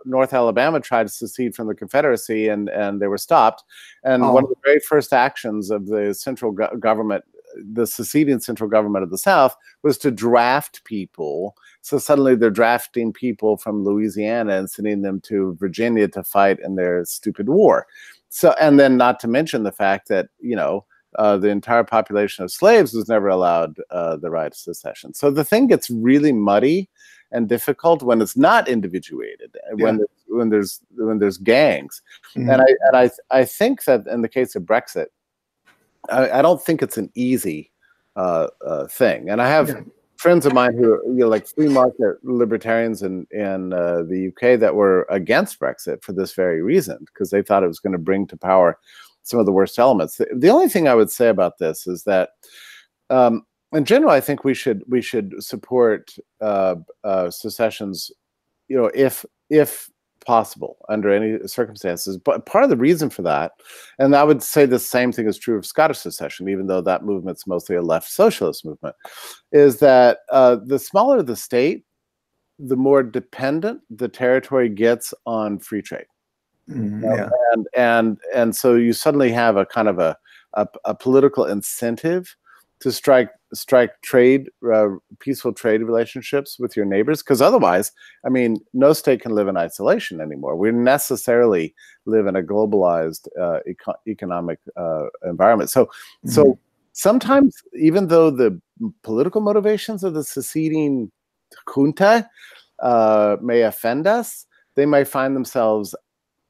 North Alabama tried to secede from the Confederacy, and they were stopped. And one of the very first actions of the central government, the seceding central government of the South, was to draft people. So suddenly they're drafting people from Louisiana and sending them to Virginia to fight in their stupid war. So, and then not to mention the fact that, the entire population of slaves was never allowed the right of secession. So the thing gets really muddy and difficult when it's not individuated, when there's gangs. Mm-hmm. And I think that in the case of Brexit, I don't think it's an easy thing. And I have friends of mine who are like free market libertarians in the UK that were against Brexit for this very reason, because they thought it was going to bring to power some of the worst elements. The only thing I would say about this is that in general, I think we should support secessions, if possible, under any circumstances. But part of the reason for that, and I would say the same thing is true of Scottish secession, even though that movement's mostly a left socialist movement, is that the smaller the state, the more dependent the territory gets on free trade. Yeah. And so you suddenly have a kind of a political incentive to strike trade, peaceful trade relationships with your neighbors, because otherwise, I mean, no state can live in isolation anymore. We necessarily live in a globalized economic environment. So sometimes, even though the political motivations of the seceding junta may offend us, they may find themselves,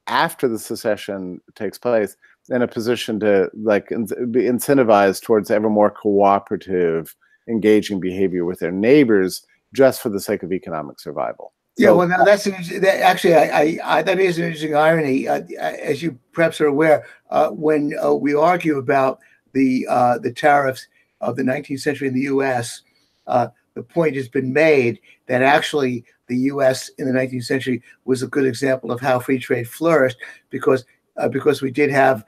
after the secession takes place, in a position to be incentivized towards ever more cooperative, engaging behavior with their neighbors, just for the sake of economic survival. Yeah, well, now that is an interesting irony. As you perhaps are aware, when we argue about the tariffs of the 19th century in the U.S., the point has been made that actually the U.S. in the 19th century was a good example of how free trade flourished, because we did have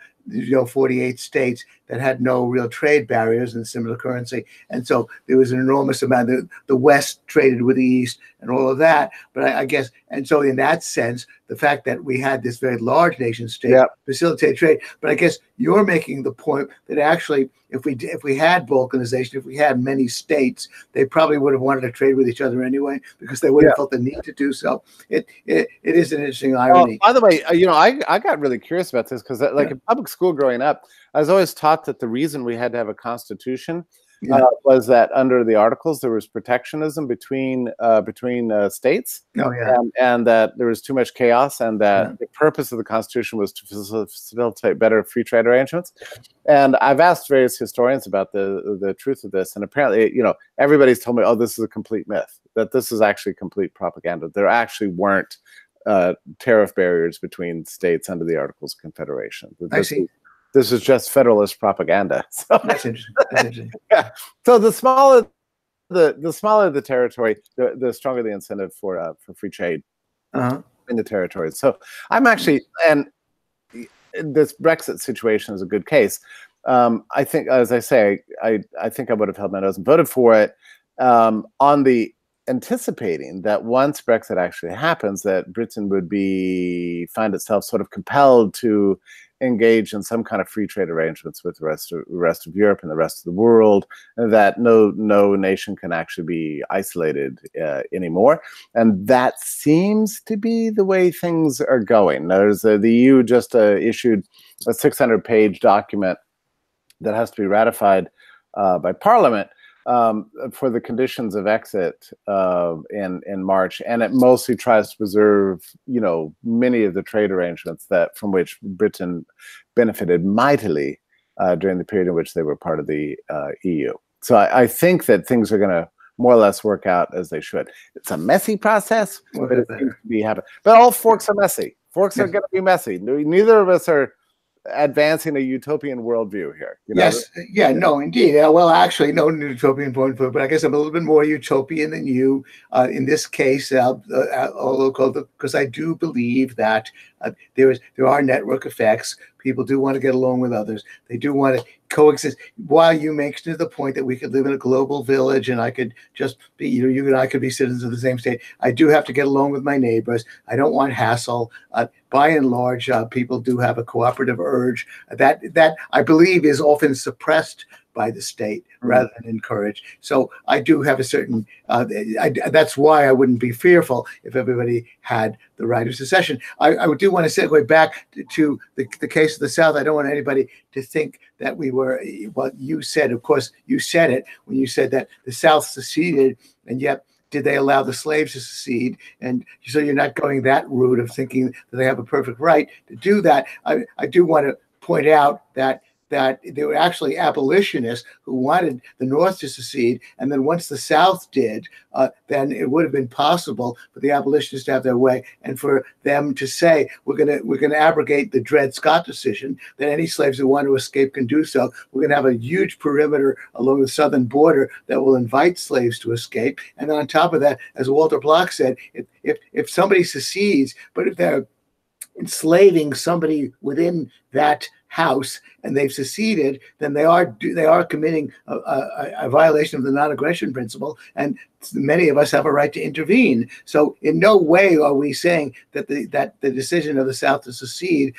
48 states that had no real trade barriers and similar currency, and so there was an enormous amount. The West traded with the East and all of that. But I guess, and so in that sense, the fact that we had this very large nation state facilitate trade. But I guess you're making the point that actually, if we had balkanization, if we had many states, they probably would have wanted to trade with each other anyway, because they would have felt the need to do so. It is an interesting irony. By the way, I got really curious about this, because in public school growing up, I was always taught that the reason we had to have a constitution was that under the Articles there was protectionism between states, and that there was too much chaos, and that the purpose of the Constitution was to facilitate better free trade arrangements. And I've asked various historians about the truth of this, and apparently, everybody's told me, oh, this is a complete myth, that this is actually complete propaganda. There actually weren't tariff barriers between states under the Articles of Confederation. I see. This is just federalist propaganda. So, that's interesting. Yeah. So the smaller the territory, the stronger the incentive for free trade in the territory. So I'm actually, and this Brexit situation is a good case. I think, as I say, I think I would have held my nose and voted for it, on the anticipating that once Brexit actually happens, that Britain would find itself sort of compelled to engage in some kind of free trade arrangements with the rest of Europe and the rest of the world, and that no nation can actually be isolated anymore. And that seems to be the way things are going. There's the EU just issued a 600-page document that has to be ratified by Parliament for the conditions of exit in March, and it mostly tries to preserve, many of the trade arrangements from which Britain benefited mightily during the period in which they were part of the EU. So I think that things are going to more or less work out as they should. It's a messy process, but it seems to be happening. But all forks are messy. Forks are going to be messy. Neither of us are advancing a utopian worldview here. Yes, no, indeed. Well, actually, no utopian point, but I guess I'm a little bit more utopian than you in this case, because I do believe that there are network effects. People do want to get along with others. They do want to coexist. While you make to the point that we could live in a global village and I could just be, you and I could be citizens of the same state, I do have to get along with my neighbors. I don't want hassle. By and large, people do have a cooperative urge that I believe is often suppressed by the state rather than encouraged. So I do have a certain, that's why I wouldn't be fearful if everybody had the right of secession. I do want to segue back to the case of the South. I don't want anybody to think that we were, well, you said, of course, you said it when you said that the South seceded, and yet did they allow the slaves to secede? And so you're not going that route of thinking that they have a perfect right to do that. I do want to point out that there were actually abolitionists who wanted the North to secede, and then once the South did, then it would have been possible for the abolitionists to have their way, and for them to say, we're gonna abrogate the Dred Scott decision, that any slaves who want to escape can do so. We're gonna have a huge perimeter along the southern border that will invite slaves to escape, and then on top of that, as Walter Block said, if somebody secedes, but if they're enslaving somebody within that house, and they've seceded, then they are committing a violation of the non-aggression principle, and many of us have a right to intervene. So in no way are we saying that the decision of the South to secede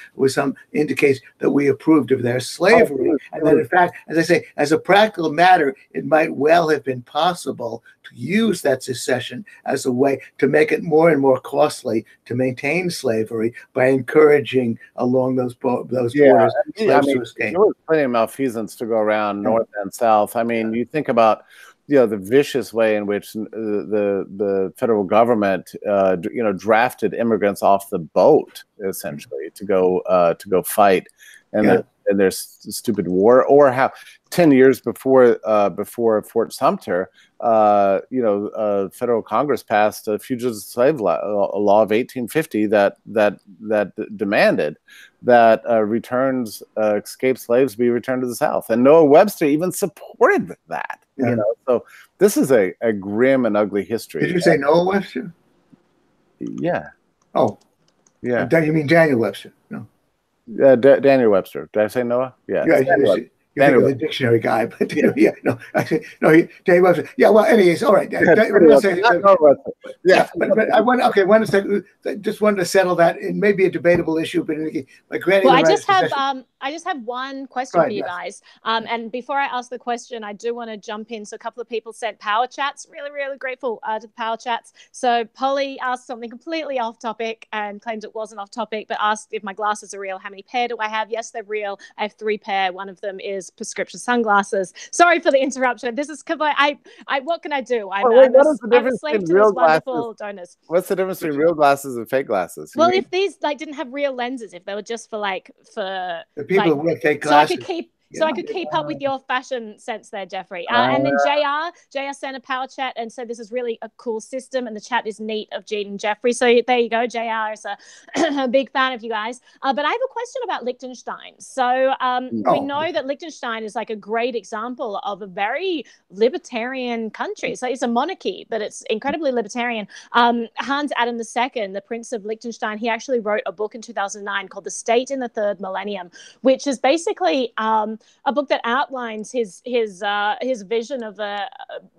indicates that we approved of their slavery, and that in fact, as I say, as a practical matter, it might well have been possible to use that secession as a way to make it more and more costly to maintain slavery by encouraging along those borders slaves to escape. There was plenty of malfeasance to go around north and south. I mean, you think about the vicious way in which the federal government drafted immigrants off the boat essentially to go fight and their stupid war, or how 10 years before Fort Sumter, federal Congress passed a fugitive slave law of 1850 that demanded that escaped slaves be returned to the South, and Noah Webster even supported that. So this is a grim and ugly history. Did you say Noah Webster? Yeah. Oh, yeah. You mean Daniel Webster? No. Daniel Webster. Did I say Noah? Yeah. You're the dictionary guy, but Daniel Webster. Yeah, well, anyways, all right. But I just wanted to settle that. It may be a debatable issue, but granting. Well, I just have one question for you guys. And before I ask the question, I do want to jump in. So a couple of people sent power chats. Really, really grateful to the power chats. So Polly asked something completely off topic and claimed it wasn't off topic, but asked if my glasses are real. How many pair do I have? Yes, they're real. I have 3 pair. One of them is prescription sunglasses. Sorry for the interruption. This is what can I do? I'm a slave to these wonderful donors. What's the difference between real glasses and fake glasses? Well, if these didn't have real lenses, if they were just for the people who wear fake glasses. So I could keep up with your fashion sense there, Jeffrey. And then JR sent a power chat and said this is really a cool system, and the chat is neat of Gene and Jeffrey. So there you go. JR is a big fan of you guys. But I have a question about Liechtenstein. So we know that Liechtenstein is like a great example of a very libertarian country. So it's a monarchy, but it's incredibly libertarian. Hans Adam II, the Prince of Liechtenstein, he actually wrote a book in 2009 called The State in the Third Millennium, which is basically a book that outlines his vision of a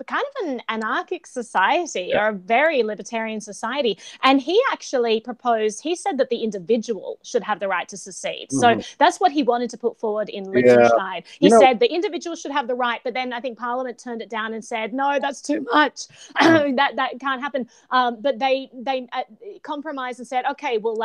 kind of an anarchic society or a very libertarian society. And he actually said that the individual should have the right to secede. So that's what he wanted to put forward in Liechtenstein. He said the individual should have the right, but then I think Parliament turned it down and said, no, that's too much. that can't happen. But they compromised and said, okay, well,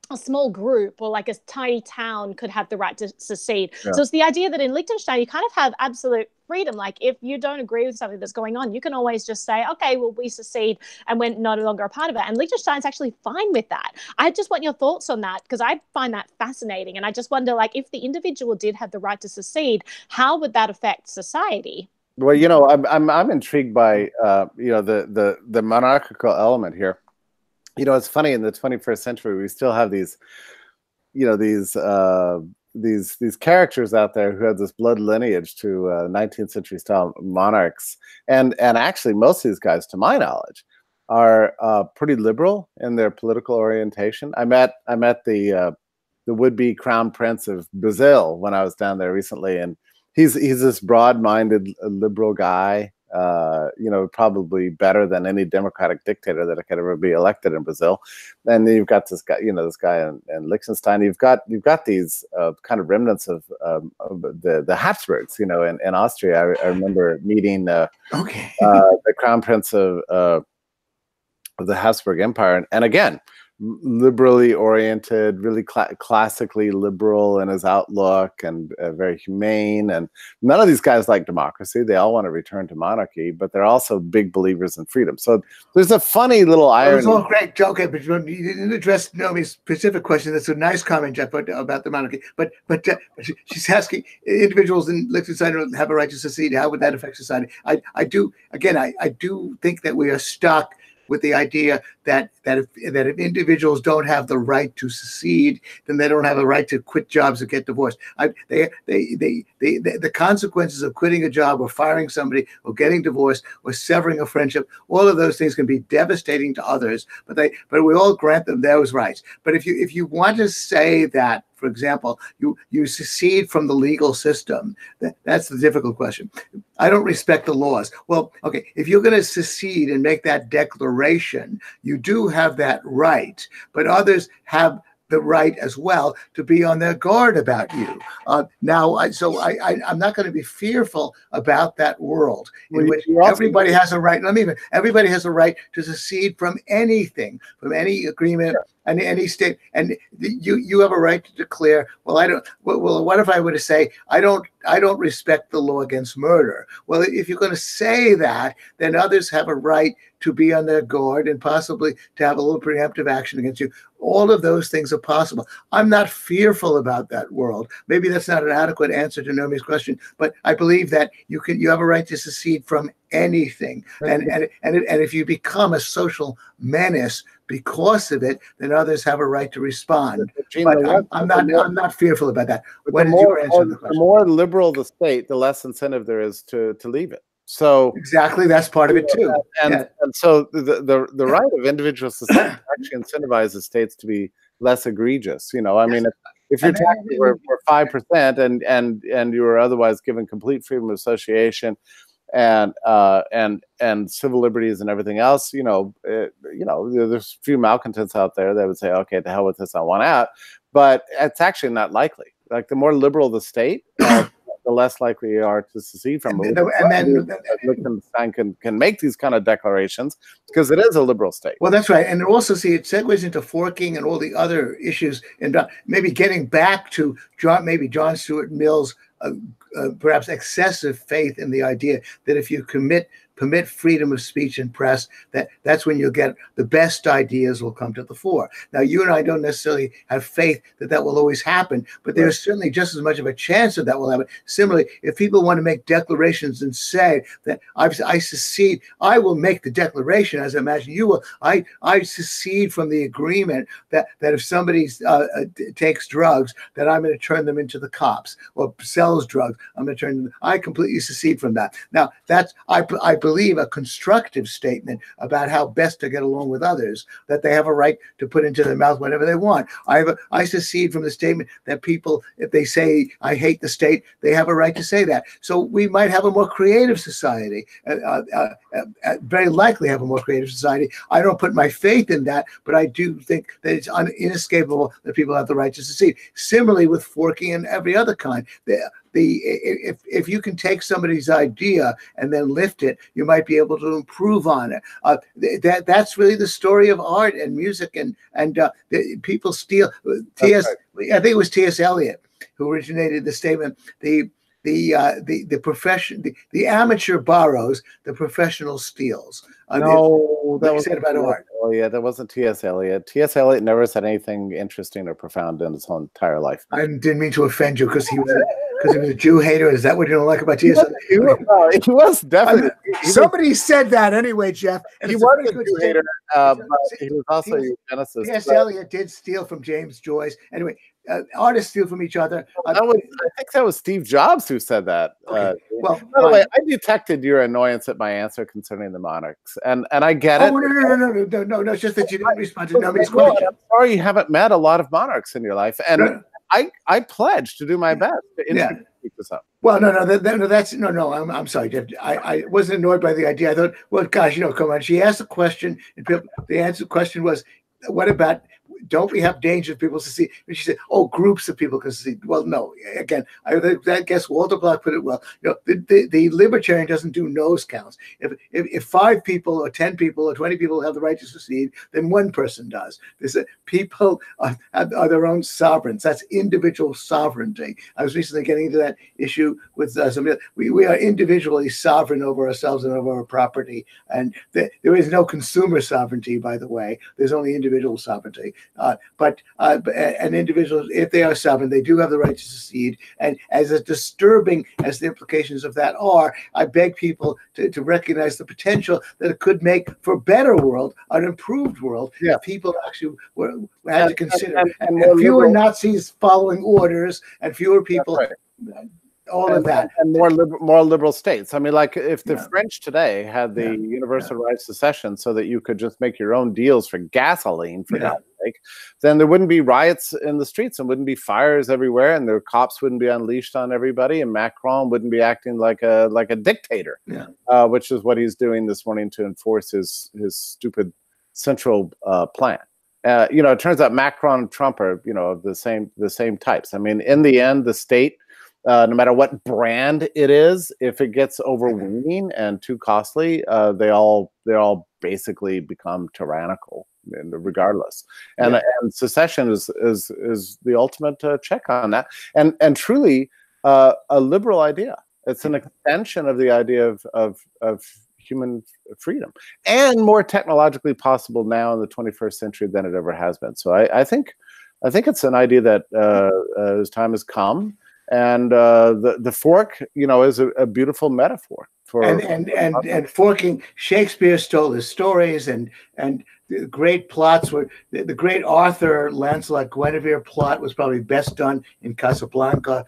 a small group or a tiny town could have the right to secede. Yeah. So it's the idea that in Liechtenstein, you kind of have absolute freedom. If you don't agree with something that's going on, you can always just say, okay, well, we secede and we're no longer a part of it. And Liechtenstein's actually fine with that. I just want your thoughts on that, because I find that fascinating. And I just wonder, if the individual did have the right to secede, how would that affect society? Well, I'm intrigued by, the monarchical element here. It's funny, in the 21st century, we still have these characters out there who have this blood lineage to 19th century style monarchs, and actually most of these guys, to my knowledge, are pretty liberal in their political orientation. I met the would-be crown prince of Brazil when I was down there recently, and he's this broad-minded liberal guy. Probably better than any democratic dictator that could ever be elected in Brazil. And then you've got this guy, in Liechtenstein. You've got these kind of remnants of the Habsburgs, in Austria. I remember meeting the crown prince of the Habsburg Empire, and again, liberally oriented, really classically liberal in his outlook, and very humane. And none of these guys like democracy. They all want to return to monarchy, but they're also big believers in freedom. So there's a funny little irony. It's all great. Okay, but you didn't address Naomi's specific question. That's a nice comment, Jeff, about the monarchy. But she's asking, individuals in Liechtenstein have a right to secede. How would that affect society? I do think that we are stuck with the idea that if individuals don't have the right to secede, then they don't have a right to quit jobs or get divorced. The consequences of quitting a job or firing somebody or getting divorced or severing a friendship, all of those things can be devastating to others. But we all grant them those rights. But if you want to say that, For example, you secede from the legal system. That's the difficult question. I don't respect the laws. Well, okay, if you're going to secede and make that declaration, you do have that right, but others have the right as well to be on their guard about you. I'm not going to be fearful about that world in which everybody has a right. Everybody has a right to secede from anything, from any agreement. Sure. And any state, and you have a right to declare. Well, I don't. Well, what if I were to say I don't respect the law against murder? Well, if you're going to say that, then others have a right to be on their guard and possibly to have a little preemptive action against you. All of those things are possible. I'm not fearful about that world. Maybe that's not an adequate answer to Naomi's question, but I believe that you have a right to secede from anything, and if you become a social menace because of it, then others have a right to respond. But I'm not fearful about that. What is your answer to the question? The more liberal the state, the less incentive there is to leave it. So exactly, that's part of it too. And so the right of individual society actually incentivizes states to be less egregious. I mean, if your taxes were 5% and you were otherwise given complete freedom of association and civil liberties and everything else, there's a few malcontents out there that would say, okay, to hell with this, I want out. But it's actually not likely. Like, the more liberal the state, the less likely you are to secede from it. And then Liechtenstein can make these kind of declarations because it is a liberal state. Well, that's right. And also, see, it segues into forking and all the other issues, and maybe getting back to John Stuart Mill's perhaps excessive faith in the idea that if you permit freedom of speech and press, that's when you'll get the best ideas will come to the fore. Now, you and I don't necessarily have faith that will always happen, but there's certainly just as much of a chance that will happen. Similarly, if people want to make declarations and say that I secede, I will make the declaration, as I imagine you will. I secede from the agreement that if somebody takes drugs, that I'm going to turn them into the cops, or sells drugs, I'm going to turn them. I completely secede from that. Now, that's I believe a constructive statement about how best to get along with others, that they have a right to put into their mouth whatever they want. I secede from the statement that people, if they say I hate the state, they have a right to say that. So we might have a more creative society, very likely have a more creative society. I don't put my faith in that, but I do think that it's inescapable that people have the right to secede. Similarly with forking and every other kind. If you can take somebody's idea and then lift it, you might be able to improve on it. That's really the story of art and music, and people steal. I think it was T.S. Eliot who originated the statement: the profession, the amateur borrows, the professional steals. No, that was said about art. Oh yeah, that wasn't T.S. Eliot. T.S. Eliot never said anything interesting or profound in his whole entire life. I didn't mean to offend you because he was a Jew hater. Is that what you don't like about T.S. Eliot? He was definitely. Somebody said that anyway, Jeff. He was a Jew hater, but he was also a eugenicist. T.S. Eliot did steal from James Joyce. Anyway, artists steal from each other. I think that was Steve Jobs who said that. Okay. Well, by the way, I detected your annoyance at my answer concerning the monarchs, and I get it. No. It's just that you didn't respond to Naomi's question. I'm sorry you haven't met a lot of monarchs in your life, and I pledge to do my best to keep this up. Well, no. I'm sorry, Jeff. I wasn't annoyed by the idea. I thought, well, gosh, come on. She asked a question, and the answer to the question was, what about? Don't we have danger of people secede? And she said, "Oh, groups of people can secede." Well, no. Again, I guess Walter Block put it well. The libertarian doesn't do nose counts. If 5 people or 10 people or 20 people have the right to secede, then one person does. People are their own sovereigns. That's individual sovereignty. I was recently getting into that issue with somebody. We are individually sovereign over ourselves and over our property, and there is no consumer sovereignty. By the way, there's only individual sovereignty. But an individual, if they are sovereign, they do have the right to secede. And as disturbing as the implications of that are, I beg people to recognize the potential that it could make for a better world, an improved world. Yeah. People actually had to consider. And fewer Nazis following orders, and fewer people all of that, and more liberal states. I mean, like if the French today had the universal right of secession, so that you could just make your own deals for gasoline, for God's sake, then there wouldn't be riots in the streets and wouldn't be fires everywhere, and the cops wouldn't be unleashed on everybody, and Macron wouldn't be acting like a dictator, which is what he's doing this morning to enforce his stupid central plan. It turns out Macron and Trump are, the same types. I mean, in the end, the state, no matter what brand it is, if it gets overweening and too costly, they all basically become tyrannical, regardless. And secession is the ultimate check on that, and truly a liberal idea. It's an extension of the idea of human freedom, and more technologically possible now in the 21st century than it ever has been. So I think it's an idea that as time has come. And the fork, is a beautiful metaphor for and forking. Shakespeare stole his stories, and the great plots were the great Arthur Lancelot Guinevere plot was probably best done in Casablanca.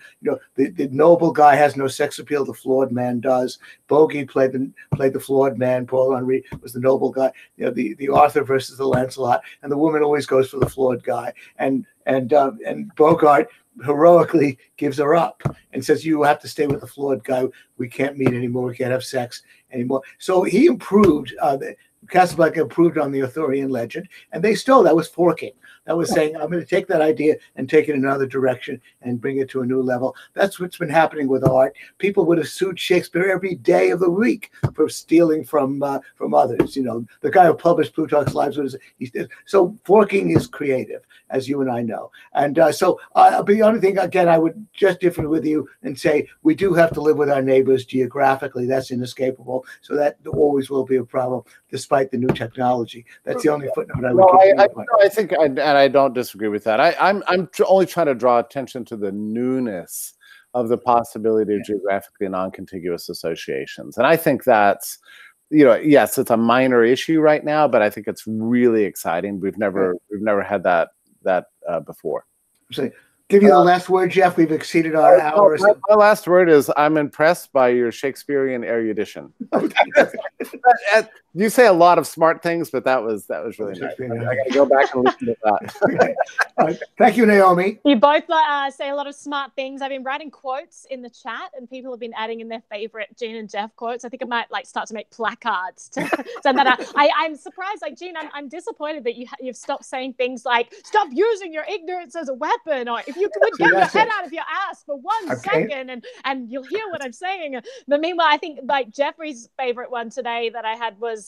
The noble guy has no sex appeal; the flawed man does. Bogey played the flawed man. Paul Henry was the noble guy. The Arthur versus the Lancelot, and the woman always goes for the flawed guy. And Bogart heroically gives her up and says, "You have to stay with the flawed guy. We can't meet anymore. We can't have sex anymore." So he improved. Casablanca improved on the Arthurian legend, and they stole. That was forking. That was saying, I'm going to take that idea and take it in another direction and bring it to a new level. That's what's been happening with art. People would have sued Shakespeare every day of the week for stealing from others. The guy who published Plutarch's Lives, so forking is creative, as you and I know. And so the only thing, again, I would just differ with you and say we do have to live with our neighbors geographically. That's inescapable. So that always will be a problem, despite the new technology. That's the only footnote I would I think, and I don't disagree with that. I'm only trying to draw attention to the newness of the possibility of geographically non-contiguous associations. And I think that's, yes, it's a minor issue right now, but I think it's really exciting. We've never had that before. So, give you the last word, Jeff. We've exceeded our hour. My last word is I'm impressed by your Shakespearean erudition. You say a lot of smart things, but that was really nice. I got to go back and listen to that. Thank you, Naomi. You both say a lot of smart things. I've been writing quotes in the chat, and people have been adding in their favorite Gene and Jeff quotes. I think I might start to make placards to send that out. I'm surprised, Gene. I'm disappointed that you've stopped saying things like "stop using your ignorance as a weapon," or "if you would get your head out of your ass for 1 second, and you'll hear what I'm saying." But meanwhile, I think Jeffrey's favorite one today that I had was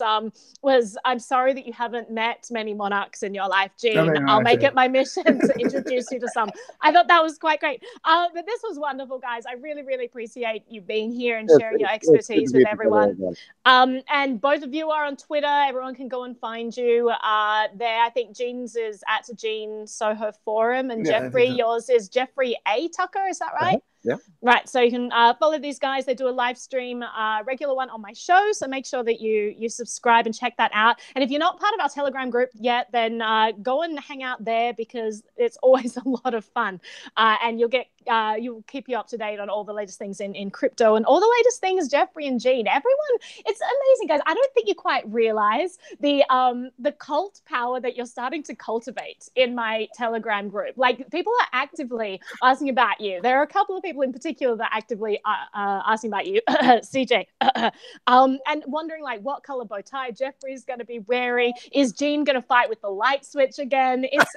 "I'm sorry that you haven't met many monarchs in your life, Gene. I'll make it my mission to introduce you to some." I thought that was quite great. But this was wonderful, guys. I really, really appreciate you being here and sharing your expertise with everyone. And both of you are on Twitter. Everyone can go and find you there. I think Gene's is @Gene Soho Forum, and Jeffrey, yours is Jeffrey A. Tucker. Is that right? Yeah. Right. So you can follow these guys. They do a live stream, regular one on my show. So make sure that you subscribe and check that out. And if you're not part of our Telegram group yet, then go and hang out there, because it's always a lot of fun. And you'll keep you up to date on all the latest things in crypto and all the latest things, Jeffrey and Gene. Everyone, it's amazing, guys. I don't think you quite realize the cult power that you're starting to cultivate in my Telegram group. Like, people are actively asking about you. There are a couple of people in particular that are actively asking about you, CJ, and wondering what color bow tie Jeffrey's going to be wearing. Is Gene going to fight with the light switch again? It's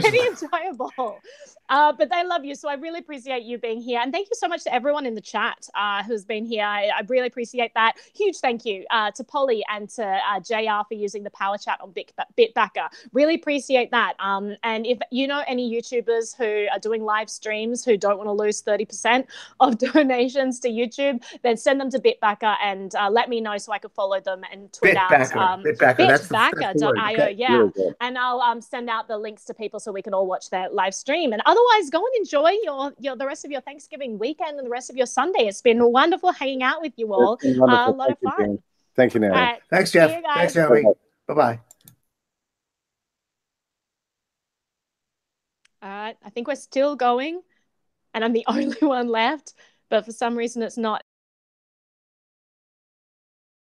pretty enjoyable. But they love you, so I really appreciate you being here. And thank you so much to everyone in the chat who's been here. I really appreciate that. Huge thank you to Polly and to JR for using the power chat on Bitbacker. Really appreciate that. And if you know any YouTubers who are doing live streams who don't want to lose 30% of donations to YouTube, then send them to Bitbacker and let me know so I can follow them and tweet Bitbacker. out bitbacker.io. Okay. Yeah. Really, and I'll send out the links to people so we can all watch their live stream. And otherwise, go and enjoy the rest of your Thanksgiving weekend and the rest of your Sunday. It's been wonderful hanging out with you all. A lot of fun. Thank you, Naomi. Right. Thanks, Jeff. Thanks, Naomi. Bye-bye. All right. I think we're still going. and I'm the only one left, but for some reason it's not